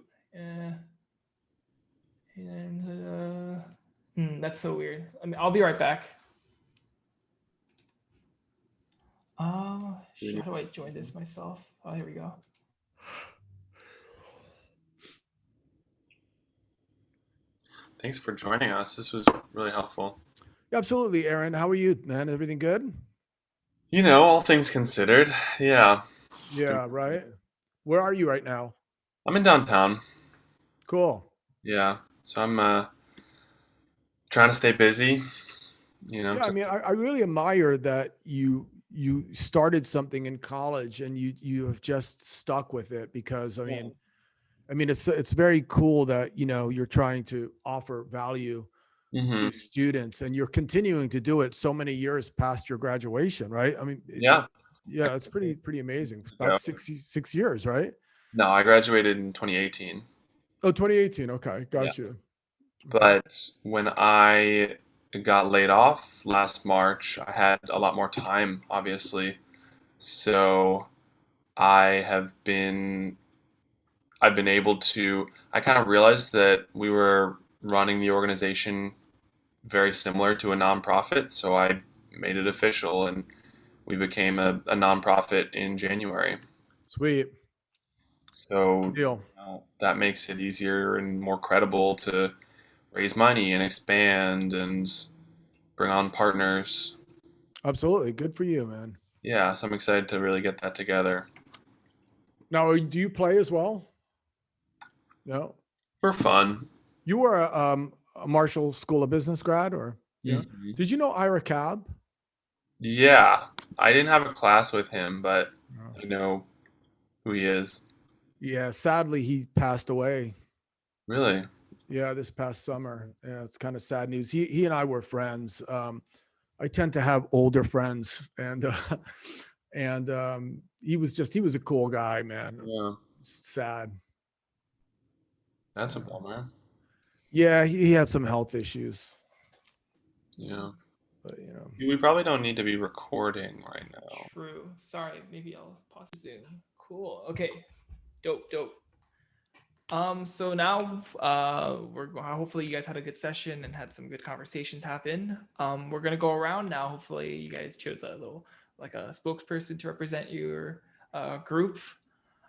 S1: Hayden. That's so weird. I mean, I'll be right back. How do I join this myself? Oh, here we go.
S6: Thanks for joining us. This was really helpful.
S2: Absolutely, Aaron. How are you, man? Everything good?
S6: All things considered, yeah.
S2: Yeah, right. Where are you right now?
S6: I'm in downtown.
S2: Cool.
S6: Yeah. So I'm trying to stay busy,
S2: Yeah, I
S6: to,
S2: mean, I really admire that you started something in college and you have just stuck with it because I mean it's very cool that you're trying to offer value
S6: hmm
S2: to students and you're continuing to do it so many years past your graduation, right? I mean,
S6: yeah.
S2: yeah, it's pretty amazing. About
S6: Go.
S2: 66 years, right?
S6: No, I graduated in 2018.
S2: Oh, 2018. Okay,
S6: Yeah.
S2: got you. Okay.
S6: But when I got laid off last March, I had a lot more time, obviously. So I have been I've been able to I kind of realized that we were running the organization very similar to a nonprofit, so I made it official and we became a nonprofit in January.
S2: Sweet.
S6: So
S2: Deal.
S6: that makes it easier and more credible to raise money and expand and bring on partners.
S2: Absolutely. Good for you, man.
S6: Yeah, so I'm excited to really get that together
S2: Now, do you play as well? No.
S6: for fun.
S2: You were a Marshall School of Business grad, or yeah?
S6: Mhm.
S2: Did you know Ira Cab?
S6: Yeah, I didn't have a class with him, but
S2: No.
S6: I know who he is.
S2: Yeah, sadly, he passed away.
S6: Really?
S2: Yeah, this past summer. Yeah, it's kind of sad news. He and I were friends. I tend to have older friends, and he was a cool guy, man.
S6: Yeah,
S2: Sad.
S6: that's a bummer.
S2: Yeah, he had some health issues,
S6: Yeah.
S2: but
S6: We probably don't need to be recording right now.
S1: True. Sorry, maybe I'll pause Zoom. Cool. Okay. Dope, dope. So now hopefully you guys had a good session and had some good conversations happen. We're gonna go around now. Hopefully you guys chose a little like a spokesperson to represent your group.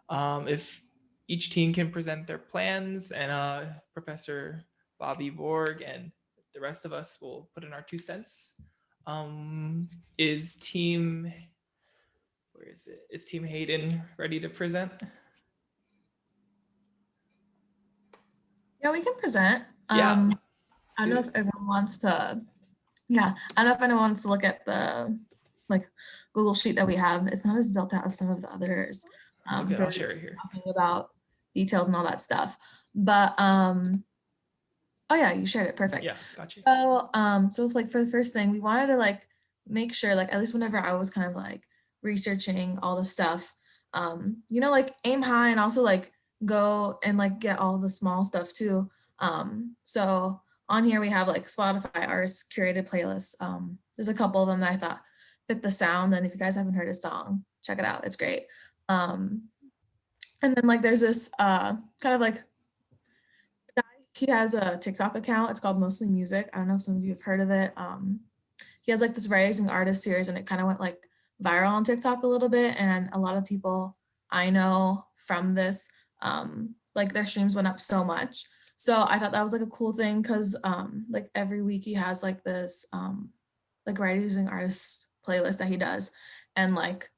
S1: If each team can present their plans and Professor Bobby Borg and the rest of us will put in our 2 cents. Is team where is it? Is team Hayden ready to present?
S7: Yeah, we can present.
S1: Yeah.
S7: I don't know if everyone wants to, yeah, I don't know if anyone wants to look at the like Google sheet that we have. It's not as built out as some of the others.
S1: Okay, I'll
S7: for
S1: share it here.
S7: talking about details and all that stuff. But oh yeah, you shared it. Perfect.
S1: Yeah, gotcha.
S7: So it's like for the first thing, we wanted to like make sure, like at least whenever I was kind of like researching all the stuff, like aim high and also like go and like get all the small stuff too. So on here we have like Spotify artist curated playlists. There's a couple of them that I thought fit the sound, and if you guys haven't heard a song, check it out. It's great. And then like there's this kind of like he has a TikTok account. It's called Mostly Music. I don't know if some of you have heard of it. He has like this rising artist series, and it kind of went like viral on TikTok a little bit. And a lot of people I know from this, like their streams went up so much. So I thought that was like a cool thing because like every week he has like this like rising artists playlist that he does, and like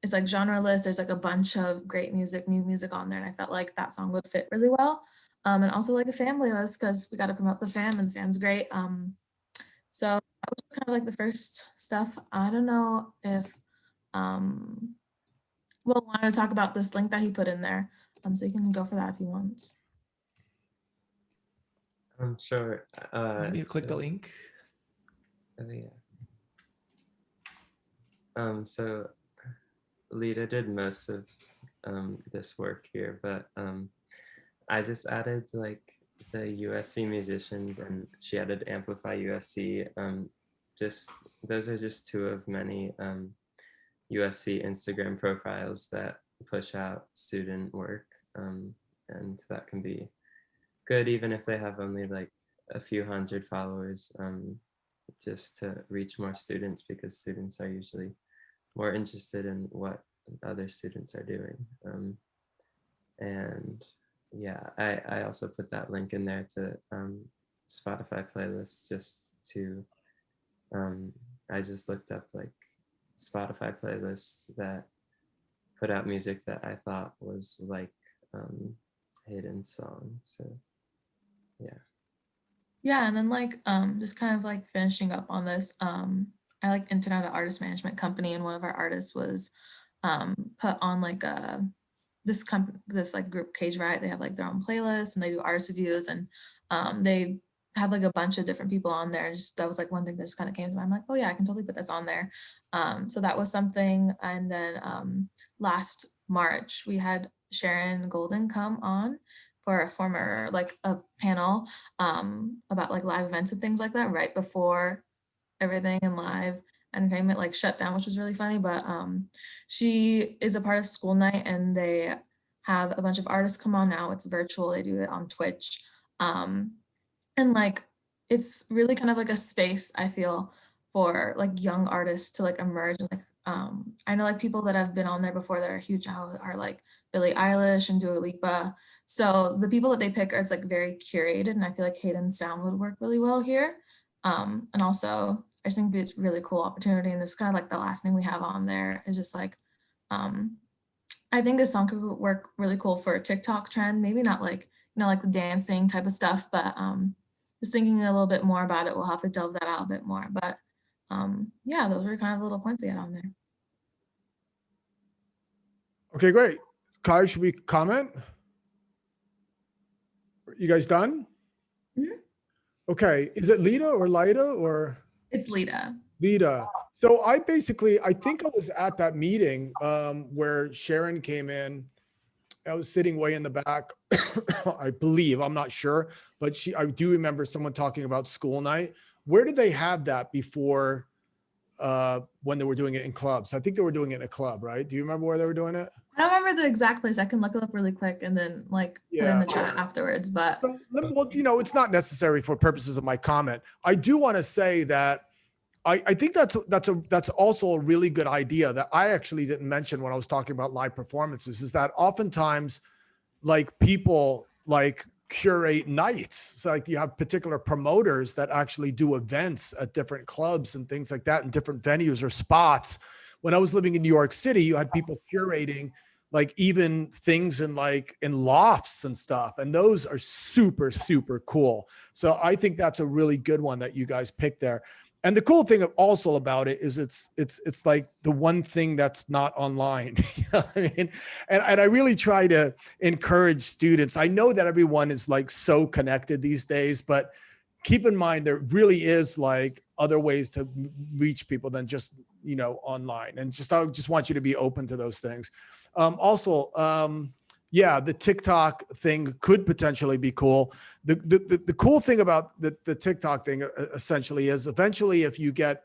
S7: it's like genre list. There's like a bunch of great music, new music on there, and I felt like that song would fit really well. And also like a family list because we got to promote the fam, and the fam's great. So that was kind of like the first stuff. I don't know if Will wanted to talk about this link that he put in there. So you can go for that if he wants.
S8: I'm sure.
S1: Maybe click the link.
S8: Oh, yeah. So Lita did most of this work here, but I just added like the USC musicians, and she added Amplify USC. Just those are just two of many USC Instagram profiles that push out student work, and that can be good even if they have only like a few hundred followers, just to reach more students, because students are usually more interested in what other students are doing. And yeah, I also put that link in there to Spotify playlists just to, I just looked up like Spotify playlists that put out music that I thought was like hidden songs. So yeah.
S7: Yeah, and then like just kind of like finishing up on this, I like interned at an artist management company, and one of our artists was put on like this like group Cage Riot. They have like their own playlist and they do artist reviews, and they have like a bunch of different people on there. And just that was like one thing that just kind of came to mind. I'm like, oh yeah, I can totally put this on there. So that was something. And then last March we had Sharon Golden come on for a former like a panel about like live events and things like that right before everything in live entertainment like shut down, which was really funny. But she is a part of School Night, and they have a bunch of artists come on now. It's virtual. They do it on Twitch. And like it's really kind of like a space, I feel, for like young artists to like emerge. And like I know like people that have been on there before that are huge now are like Billie Eilish and Dua Lipa. So the people that they pick are it's like very curated, and I feel like Hayden's sound would work really well here. And also I just think it's a really cool opportunity. And this kind of like the last thing we have on there is just like I think this song could work really cool for a TikTok trend, maybe not like, you know, like the dancing type of stuff, but just thinking a little bit more about it. We'll have to delve that out a bit more. But yeah, those were kind of the little points we had on there.
S2: Okay, great. Kai, should we comment? You guys done?
S7: Mhm.
S2: Okay, is it Lita or Lida or?
S7: It's Lita.
S2: Lita. So I think I was at that meeting where Sharon came in. I was sitting way in the back, I believe, I'm not sure, but I do remember someone talking about School Night. Where did they have that before when they were doing it in clubs? I think they were doing it in a club, right? Do you remember where they were doing it?
S7: I don't remember the exact place. I can look it up really quick and then like put it in the chat afterwards. But
S2: well, you know, it's not necessary for purposes of my comment. I do want to say that I think that's also a really good idea that I actually didn't mention when I was talking about live performances, is that oftentimes like people like curate nights. So like you have particular promoters that actually do events at different clubs and things like that in different venues or spots. When I was living in New York City, you had people curating like even things in lofts and stuff. And those are super, super cool. So I think that's a really good one that you guys picked there. And the cool thing also about it is it's like the one thing that's not online. You know what I mean? And I really try to encourage students. I know that everyone is like so connected these days, but keep in mind there really is like other ways to reach people than just, you know, online. And I just want you to be open to those things. Yeah, the TikTok thing could potentially be cool. The cool thing about the TikTok thing essentially is eventually if you get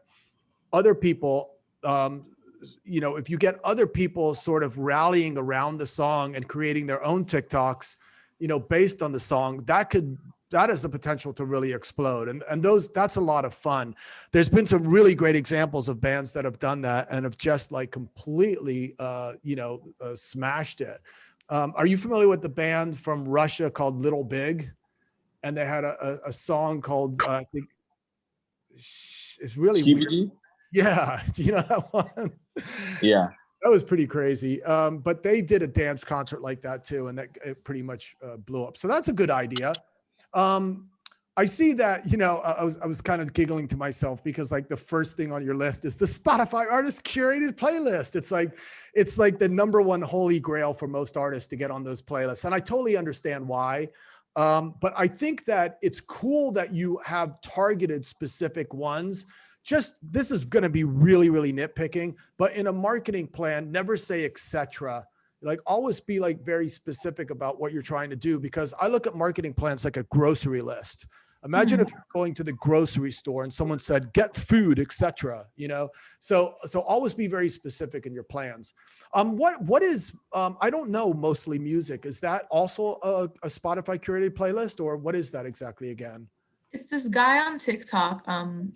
S2: other people, you know, if you get other people sort of rallying around the song and creating their own TikToks, you know, based on the song, that has the potential to really explode. And that's a lot of fun. There's been some really great examples of bands that have done that and have just like completely, smashed it. Are you familiar with the band from Russia called Little Big? And they had a song called, I think, it's really weird. Yeah, do you know that one?
S9: Yeah.
S2: That was pretty crazy. But they did a dance concert like that too, and it pretty much blew up. So that's a good idea. I see that, you know, I was kind of giggling to myself because like the first thing on your list is the Spotify artist curated playlist. It's like the number one holy grail for most artists to get on those playlists. And I totally understand why. But I think that it's cool that you have targeted specific ones. Just, this is going to be really, really nitpicking, but in a marketing plan, never say etc. Like always be like very specific about what you're trying to do, because I look at marketing plans like a grocery list. Imagine if you're going to the grocery store and someone said, get food, etc. You know, so always be very specific in your plans. What is, I don't know, mostly music. Is that also a Spotify curated playlist, or what is that exactly again?
S7: it's this guy on TikTok.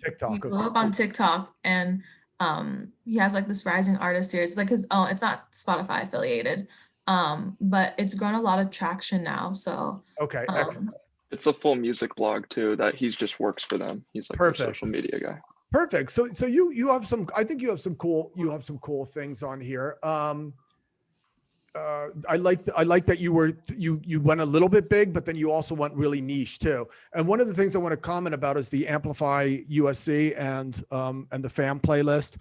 S2: TikTok.
S7: He blew up on TikTok, and he has like this rising artist series. It's like his own. It's not Spotify affiliated, but it's grown a lot of traction now. So
S2: Okay.
S5: It's a full music blog too that he's just works for them. He's like their social media guy.
S2: Perfect. So you have some, I think you have some cool things on here. I like that you went a little bit big, but then you also went really niche too. And one of the things I want to comment about is the Amplify USC and the FAM playlist.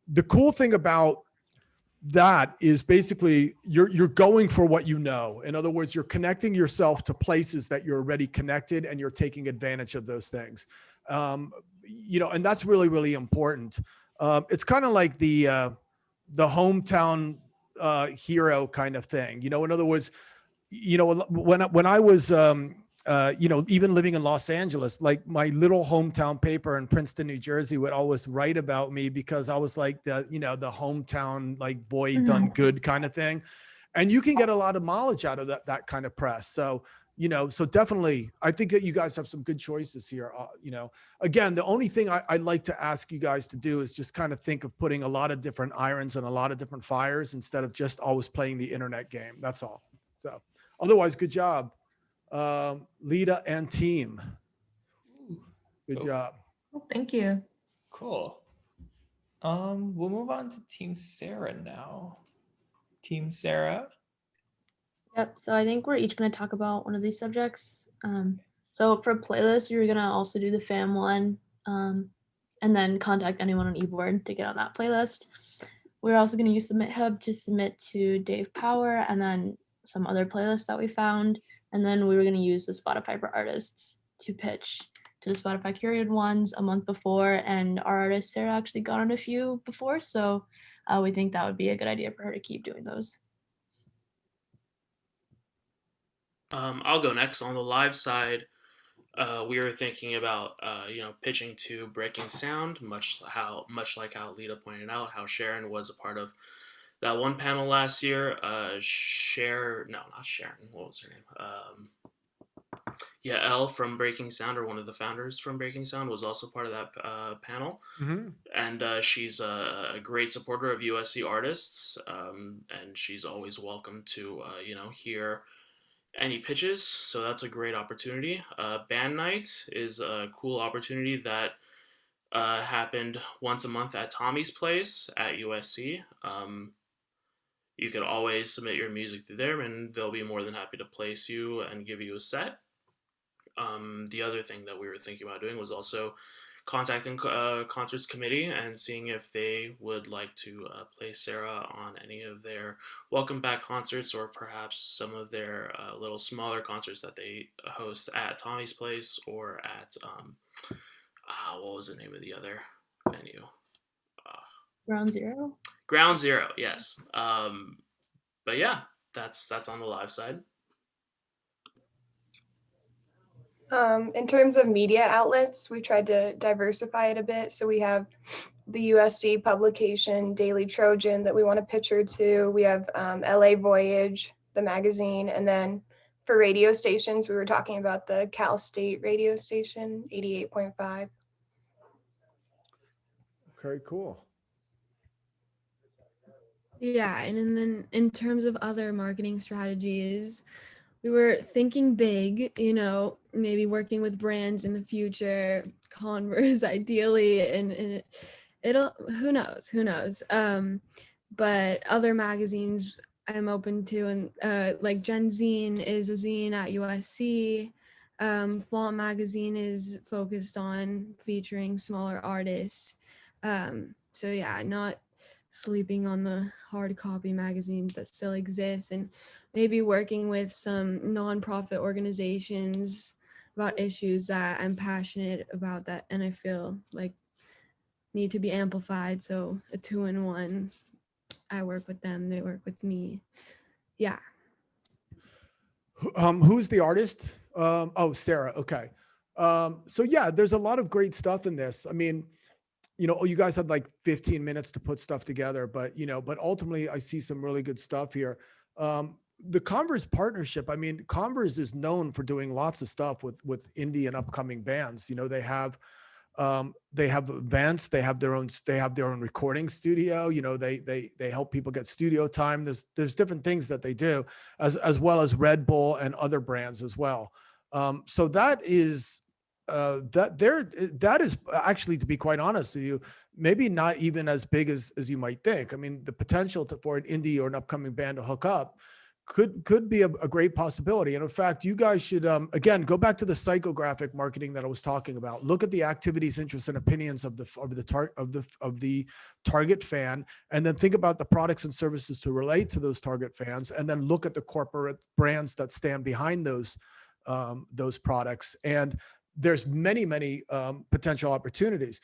S2: The cool thing about that is basically you're going for what you know. In other words, you're connecting yourself to places that you're already connected, and you're taking advantage of those things. And that's really, really important. It's kind of like the hometown hero kind of thing. In other words, when I was even living in Los Angeles, like my little hometown paper in Princeton, New Jersey would always write about me because I was like the hometown, like boy done good kind of thing. And you can get a lot of mileage out of that kind of press. So, so definitely, I think that you guys have some good choices here. Again, the only thing I'd like to ask you guys to do is just kind of think of putting a lot of different irons and a lot of different fires instead of just always playing the internet game. That's all. So otherwise, good job. Lita and team. Good job.
S7: Thank you.
S1: Cool. We'll move on to Team Sarah now. Team Sarah.
S3: Yep. So I think we're each going to talk about one of these subjects. So for playlist, you're going to also do the FAM one, and then contact anyone on eBoard to get on that playlist. We're also going to use Submit Hub to submit to Dave Power and then some other playlists that we found. And then we were going to use the Spotify for artists to pitch to the Spotify curated ones a month before. And our artist, Sarah, actually got on a few before. So we think that would be a good idea for her to keep doing those.
S9: I'll go next. On the live side, we were thinking about pitching to Breaking Sound, much like how Lita pointed out, how Sharon was a part of that one panel last year. Not Sharon. What was her name? Elle from Breaking Sound, or one of the founders from Breaking Sound, was also part of that panel.
S2: Mm-hmm.
S9: And she's a great supporter of USC artists, and she's always welcome to hear any pitches. So that's a great opportunity. Band night is a cool opportunity that happened once a month at Tommy's Place at USC. You could always submit your music through there, and they'll be more than happy to place you and give you a set. The other thing that we were thinking about doing was also contacting concerts committee and seeing if they would like to place Sarah on any of their welcome back concerts, or perhaps some of their little smaller concerts that they host at Tommy's Place, or at what was the name of the other venue?
S3: Ground Zero?
S9: Ground Zero, yes. But yeah, that's on the live side.
S10: In terms of media outlets, we tried to diversify it a bit. So we have the USC publication Daily Trojan that we want to pitch her to. We have LA Voyage, the magazine. And then for radio stations, we were talking about the Cal State radio station, 88.5.
S2: Okay, cool.
S11: Yeah, and then in terms of other marketing strategies, we were thinking big, maybe working with brands in the future, Converse ideally, and it'll, who knows. But other magazines I'm open to, and like Gen Zine is a zine at USC. Flaunt Magazine is focused on featuring smaller artists. So yeah, not sleeping on the hard copy magazines that still exist, and maybe working with some nonprofit organizations about issues that I'm passionate about that and I feel like need to be amplified. So a 2-in-1. I work with them, they work with me. Yeah.
S2: Who's the artist? Sarah. Okay. So yeah, there's a lot of great stuff in this. I mean, you guys had like 15 minutes to put stuff together, but ultimately I see some really good stuff here. The Converse partnership, I mean, Converse is known for doing lots of stuff with indie and upcoming bands. They have events, they have their own recording studio. They help people get studio time. There's different things that they do, as well as Red Bull and other brands as well. So that is that is actually, to be quite honest with you, maybe not even as big as you might think. I mean, the potential for an indie or an upcoming band to hook up could be a great possibility. And in fact, you guys should again go back to the psychographic marketing that I was talking about. Look at the activities, interests, and opinions of the target fan, and then think about the products and services to relate to those target fans, and then look at the corporate brands that stand behind those products. And there's many potential opportunities.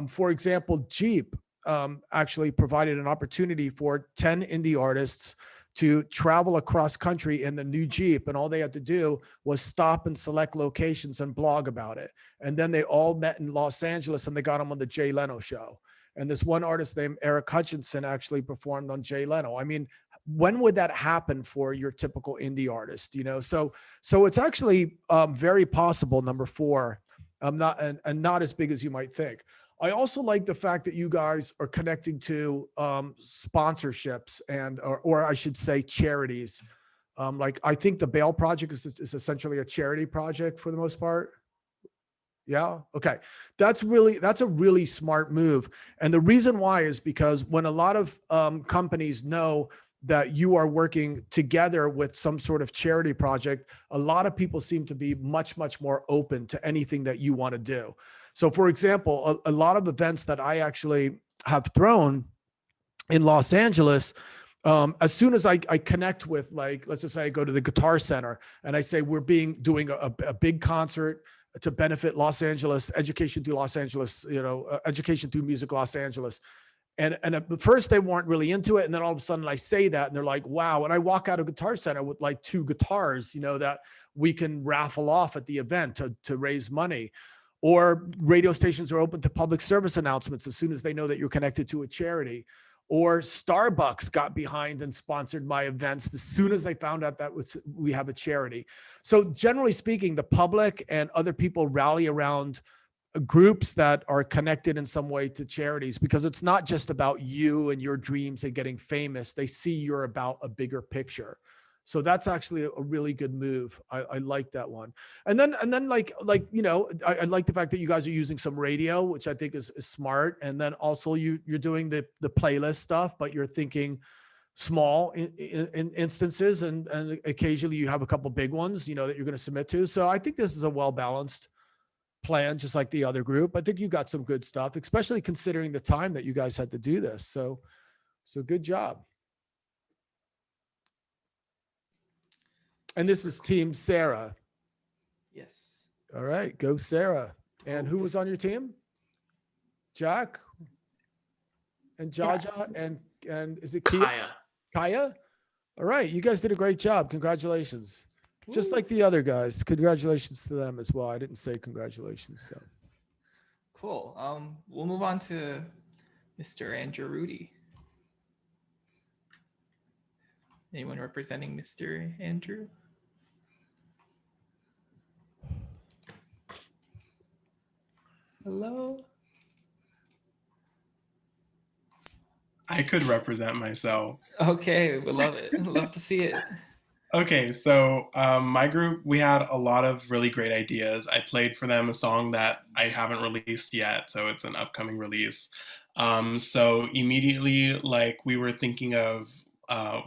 S2: For example, Jeep actually provided an opportunity for 10 indie artists to travel across country in the new Jeep. And all they had to do was stop and select locations and blog about it. And then they all met in Los Angeles and they got them on the Jay Leno show. And this one artist named Eric Hutchinson actually performed on Jay Leno. I mean, when would that happen for your typical indie artist? You know, so it's actually very possible. Number four, not as big as you might think. I also like the fact that you guys are connecting to sponsorships or I should say charities. Like I think the Bail Project is essentially a charity project for the most part. Yeah. Okay. That's a really smart move. And the reason why is because when a lot of companies know that you are working together with some sort of charity project, a lot of people seem to be much more open to anything that you want to do. So for example, a lot of events that I actually have thrown in Los Angeles, as soon as I connect with, like, let's just say I go to the Guitar Center and I say, we're doing a big concert to benefit Los Angeles, Education Through Los Angeles, Education Through Music Los Angeles. And at first they weren't really into it. And then all of a sudden I say that and they're like, wow. And I walk out of Guitar Center with like 2 guitars, that we can raffle off at the event to raise money. Or radio stations are open to public service announcements as soon as they know that you're connected to a charity. Or Starbucks got behind and sponsored my events as soon as they found out that we have a charity. So generally speaking, the public and other people rally around groups that are connected in some way to charities, because it's not just about you and your dreams and getting famous. They see you're about a bigger picture. So that's actually a really good move. I like that one. And then like, I like the fact that you guys are using some radio, which I think is smart. And then also you're doing the playlist stuff, but you're thinking small in instances, and occasionally you have a couple big ones, that you're going to submit to. So I think this is a well-balanced plan, just like the other group. I think you got some good stuff, especially considering the time that you guys had to do this. So good job. And this is Team Sarah.
S1: Yes.
S2: All right, go Sarah. And who was on your team? Jack and Jaja and is it Kia? Kaya? All right, you guys did a great job. Congratulations. Just like the other guys. Congratulations to them as well. I didn't say congratulations. So
S1: cool. We'll move on to Mr. Andrew Rudy. Anyone representing Mr. Andrew? Hello?
S12: I could represent myself.
S1: Okay, we love it. Love to see it.
S12: Okay, so my group, we had a lot of really great ideas. I played for them a song that I haven't released yet, so it's an upcoming release. So immediately, like, we were thinking of,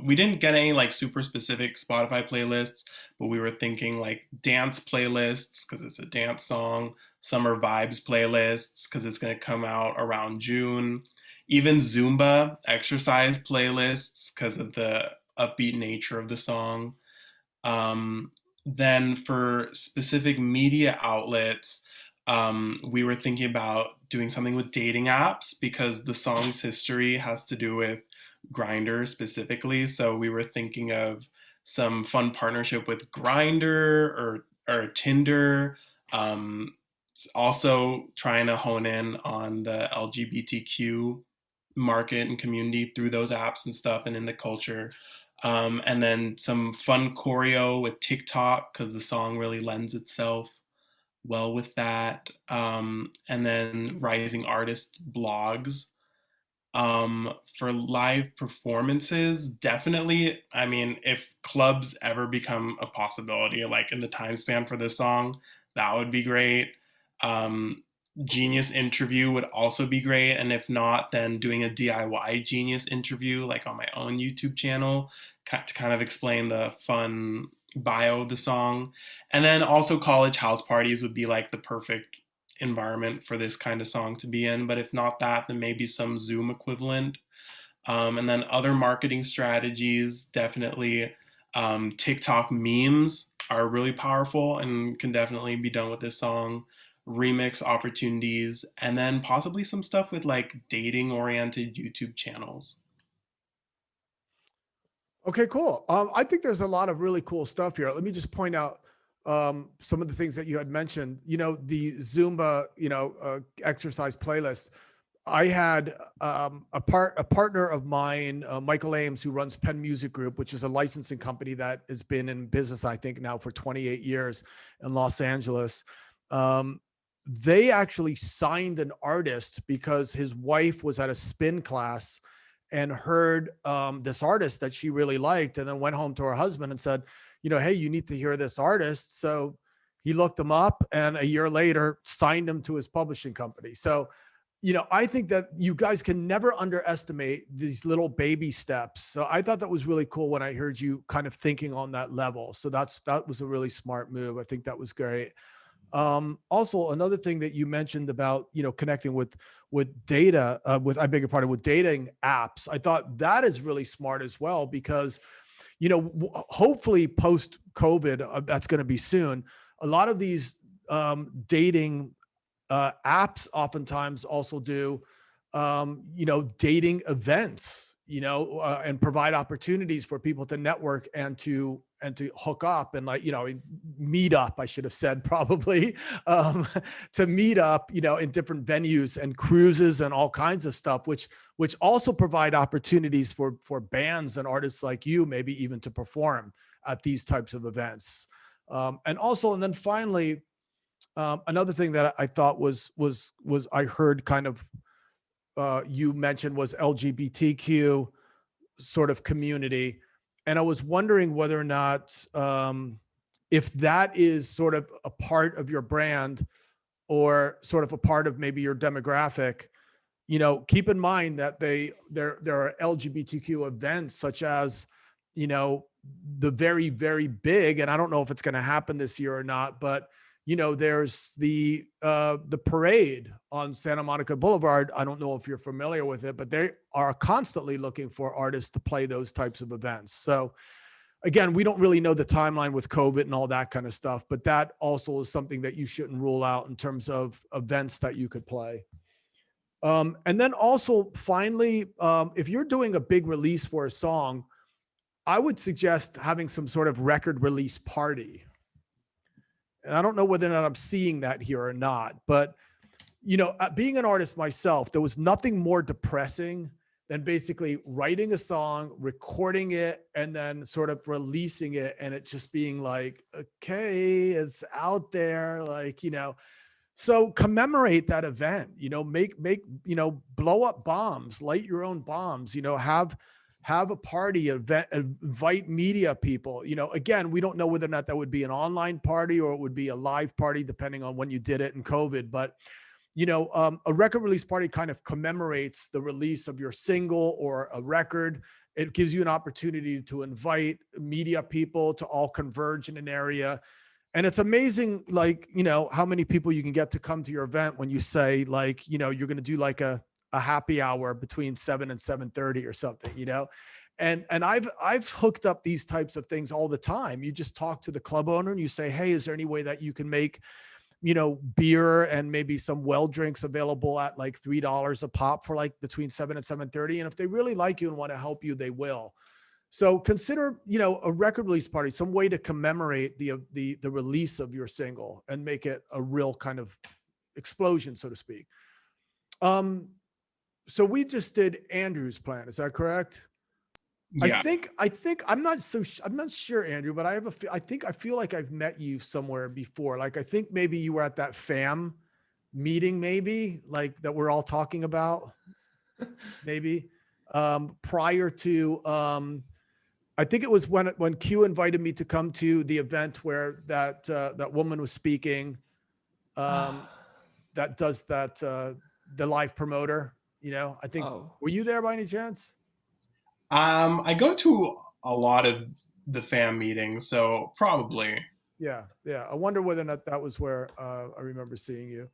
S12: we didn't get any like super specific Spotify playlists, but we were thinking like dance playlists because it's a dance song, summer vibes playlists because it's going to come out around June, even Zumba exercise playlists because of the upbeat nature of the song. Then for specific media outlets, we were thinking about doing something with dating apps because the song's history has to do with Grindr specifically. So we were thinking of some fun partnership with Grindr or Tinder. Also trying to hone in on the LGBTQ market and community through those apps and stuff and in the culture. And then some fun choreo with TikTok because the song really lends itself well with that. And then rising artist blogs. For live performances, definitely. I mean, if clubs ever become a possibility, like in the time span for this song, that would be great. Genius interview would also be great. And if not, then doing a DIY Genius interview, like on my own YouTube channel, to kind of explain the fun bio of the song. And then also college house parties would be like the perfect environment for this kind of song to be in. But if not that, then maybe some Zoom equivalent. And then other marketing strategies, definitely TikTok memes are really powerful and can definitely be done with this song. Remix opportunities, and then possibly some stuff with like dating oriented YouTube channels.
S2: Okay, cool. I think there's a lot of really cool stuff here. Let me just point out some of the things that you had mentioned. You know, the Zumba, exercise playlist. I had a partner of mine, Michael Ames, who runs Penn Music Group, which is a licensing company that has been in business, I think, now for 28 years in Los Angeles. They actually signed an artist because his wife was at a spin class and heard this artist that she really liked, and then went home to her husband and said, hey, you need to hear this artist. So he looked him up, and a year later signed him to his publishing company. So, I think that you guys can never underestimate these little baby steps. So I thought that was really cool when I heard you kind of thinking on that level. So that was a really smart move. I think that was great. Also, another thing that you mentioned about, connecting with data, with dating apps. I thought that is really smart as well, because, hopefully post COVID, that's going to be soon. A lot of these dating apps oftentimes also do, dating events, and provide opportunities for people to network and to hook up and meet up, I should have said probably, to meet up, in different venues and cruises and all kinds of stuff, which also provide opportunities for bands and artists like you, maybe even to perform at these types of events. And then finally, another thing that I thought was I heard kind of, you mentioned was LGBTQ sort of community. And I was wondering whether or not, if that is sort of a part of your brand or sort of a part of maybe your demographic. Keep in mind that there are LGBTQ events such as, the very, very big, and I don't know if it's going to happen this year or not, but there's the parade on Santa Monica Boulevard. I don't know if you're familiar with it, but they are constantly looking for artists to play those types of events. So again, we don't really know the timeline with COVID and all that kind of stuff, but that also is something that you shouldn't rule out in terms of events that you could play. And then also finally, if you're doing a big release for a song, I would suggest having some sort of record release party. And I don't know whether or not I'm seeing that here or not, but being an artist myself, there was nothing more depressing than basically writing a song, recording it, and then sort of releasing it, and it just being like, okay, it's out there, so commemorate that event, make, blow up bombs, light your own bombs, have a party event, invite media people. Again, we don't know whether or not that would be an online party or it would be a live party, depending on when you did it in COVID. But, a record release party kind of commemorates the release of your single or a record. It gives you an opportunity to invite media people to all converge in an area. And it's amazing, how many people you can get to come to your event when you say, you're going to do like a happy hour between 7 and 7:30 or something, and I've hooked up these types of things all the time. You just talk to the club owner and you say, hey, is there any way that you can make, beer and maybe some well drinks available at like $3 a pop for like between 7 and 7:30. And if they really like you and want to help you, they will. So consider, a record release party, some way to commemorate the release of your single and make it a real kind of explosion, so to speak. So we just did Andrew's plan. Is that correct? Yeah. I think I'm not sure, Andrew, but I feel like I've met you somewhere before. I think maybe you were at that FAM meeting, maybe that we're all talking about, maybe prior to, I think it was when Q invited me to come to the event where that woman was speaking. that does that, the live promoter, I think, were you there by any chance?
S12: I go to a lot of the FAM meetings, so probably.
S2: Yeah. I wonder whether or not that was where I remember seeing you.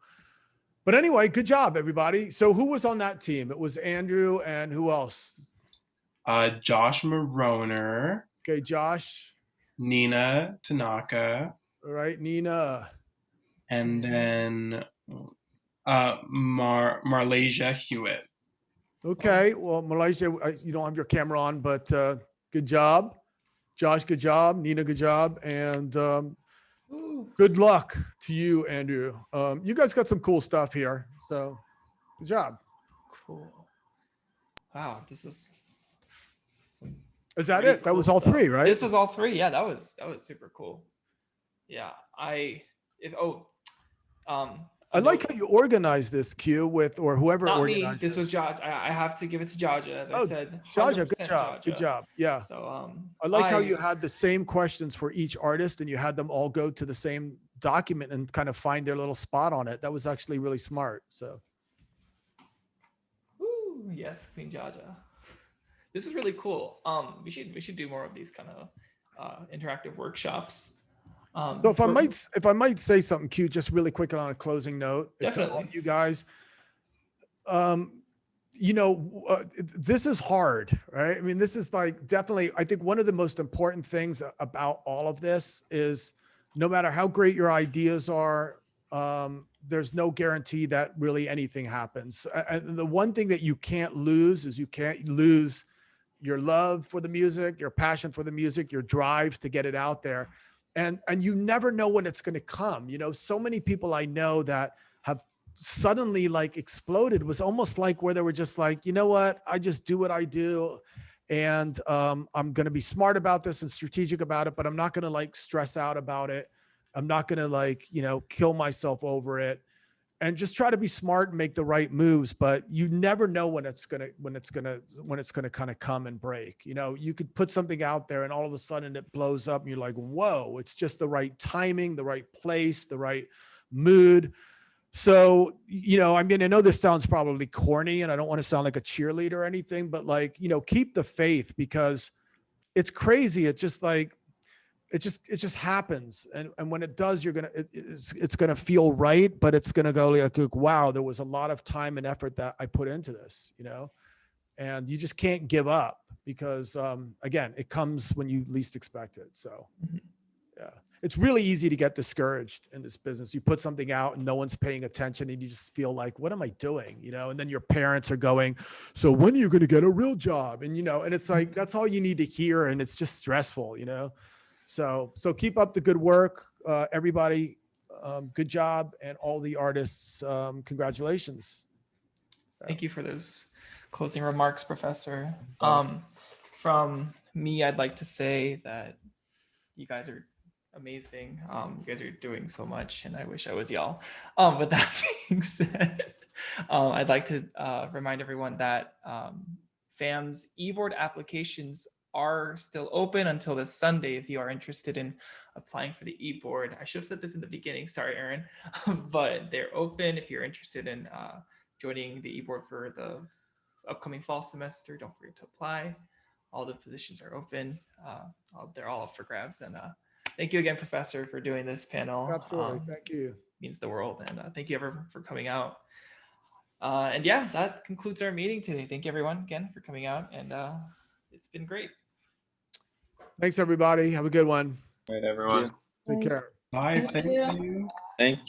S2: But anyway, good job, everybody. So who was on that team? It was Andrew and who else?
S12: Josh Maroner.
S2: Okay, Josh.
S12: Nina Tanaka.
S2: All right, Nina.
S12: And then Marlasia Hewitt.
S2: Okay, well, Malaysia, you don't have your camera on, but good job. Josh, good job. Nina, good job. And good luck to you, Andrew. You guys got some cool stuff here. So good job.
S1: Cool. Wow, this is some
S2: Is that
S1: pretty
S2: it? That
S1: cool
S2: was all
S1: stuff.
S2: three, right?
S1: This was all three. Yeah, that was super cool. Yeah, I
S2: like how you organized this, Q, with or whoever
S1: not me.
S2: organized
S1: This was Jaja. I have to give it to Jaja, as I said.
S2: Jaja, good
S1: 100%
S2: job. Good
S1: Jaja.
S2: job. Yeah.
S1: So
S2: I like how you had the same questions for each artist and you had them all go to the same document and kind of find their little spot on it. That was actually really smart. So
S1: woo, yes, Queen Jaja. This is really cool. We should do more of these kind of interactive workshops.
S2: So if I might say something cute, just really quick on a closing note,
S1: Definitely.
S2: you guys, this is hard, right? I mean, this is like definitely, I think one of the most important things about all of this is no matter how great your ideas are, there's no guarantee that really anything happens. And the one thing that you can't lose is you can't lose your love for the music, your passion for the music, your drive to get it out there. And you never know when it's going to come. So many people I know that have suddenly like exploded was almost like where they were just like, you know what, I just do what I do. And I'm going to be smart about this and strategic about it, but I'm not going to like stress out about it. I'm not going to like, kill myself over it, and just try to be smart and make the right moves. But you never know when it's going to kind of come and break. You could put something out there and all of a sudden it blows up and you're like, whoa, it's just the right timing, the right place, the right mood. So, I mean, I know this sounds probably corny and I don't want to sound like a cheerleader or anything, but like, keep the faith, because it's crazy. It's just like, it just happens. And when it does, it's going to feel right, but it's going to go like, wow, there was a lot of time and effort that I put into this, and you just can't give up because, again, it comes when you least expect it. So yeah, it's really easy to get discouraged in this business. You put something out and no one's paying attention and you just feel like, what am I doing? And then your parents are going, so when are you going to get a real job? And, and it's like, that's all you need to hear. And it's just stressful, So keep up the good work, everybody. Good job, and all the artists, congratulations.
S1: Thank you for those closing remarks, Professor. From me, I'd like to say that you guys are amazing. You guys are doing so much, and I wish I was y'all. With that being said, I'd like to remind everyone that FAM's eBoard applications are still open until this Sunday if you are interested in applying for the eBoard. I should have said this in the beginning, sorry, Aaron, but they're open if you're interested in joining the eBoard for the upcoming fall semester. Don't forget to apply. All the positions are open. They're all up for grabs. And thank you again, Professor, for doing this panel.
S2: Absolutely, thank you.
S1: Means the world. And thank you everyone for coming out. And yeah, that concludes our meeting today. Thank you everyone again for coming out, and it's been great.
S2: Thanks, everybody. Have a good one.
S6: All right, everyone.
S2: Take care.
S12: Bye. Thank you.
S6: Thank you.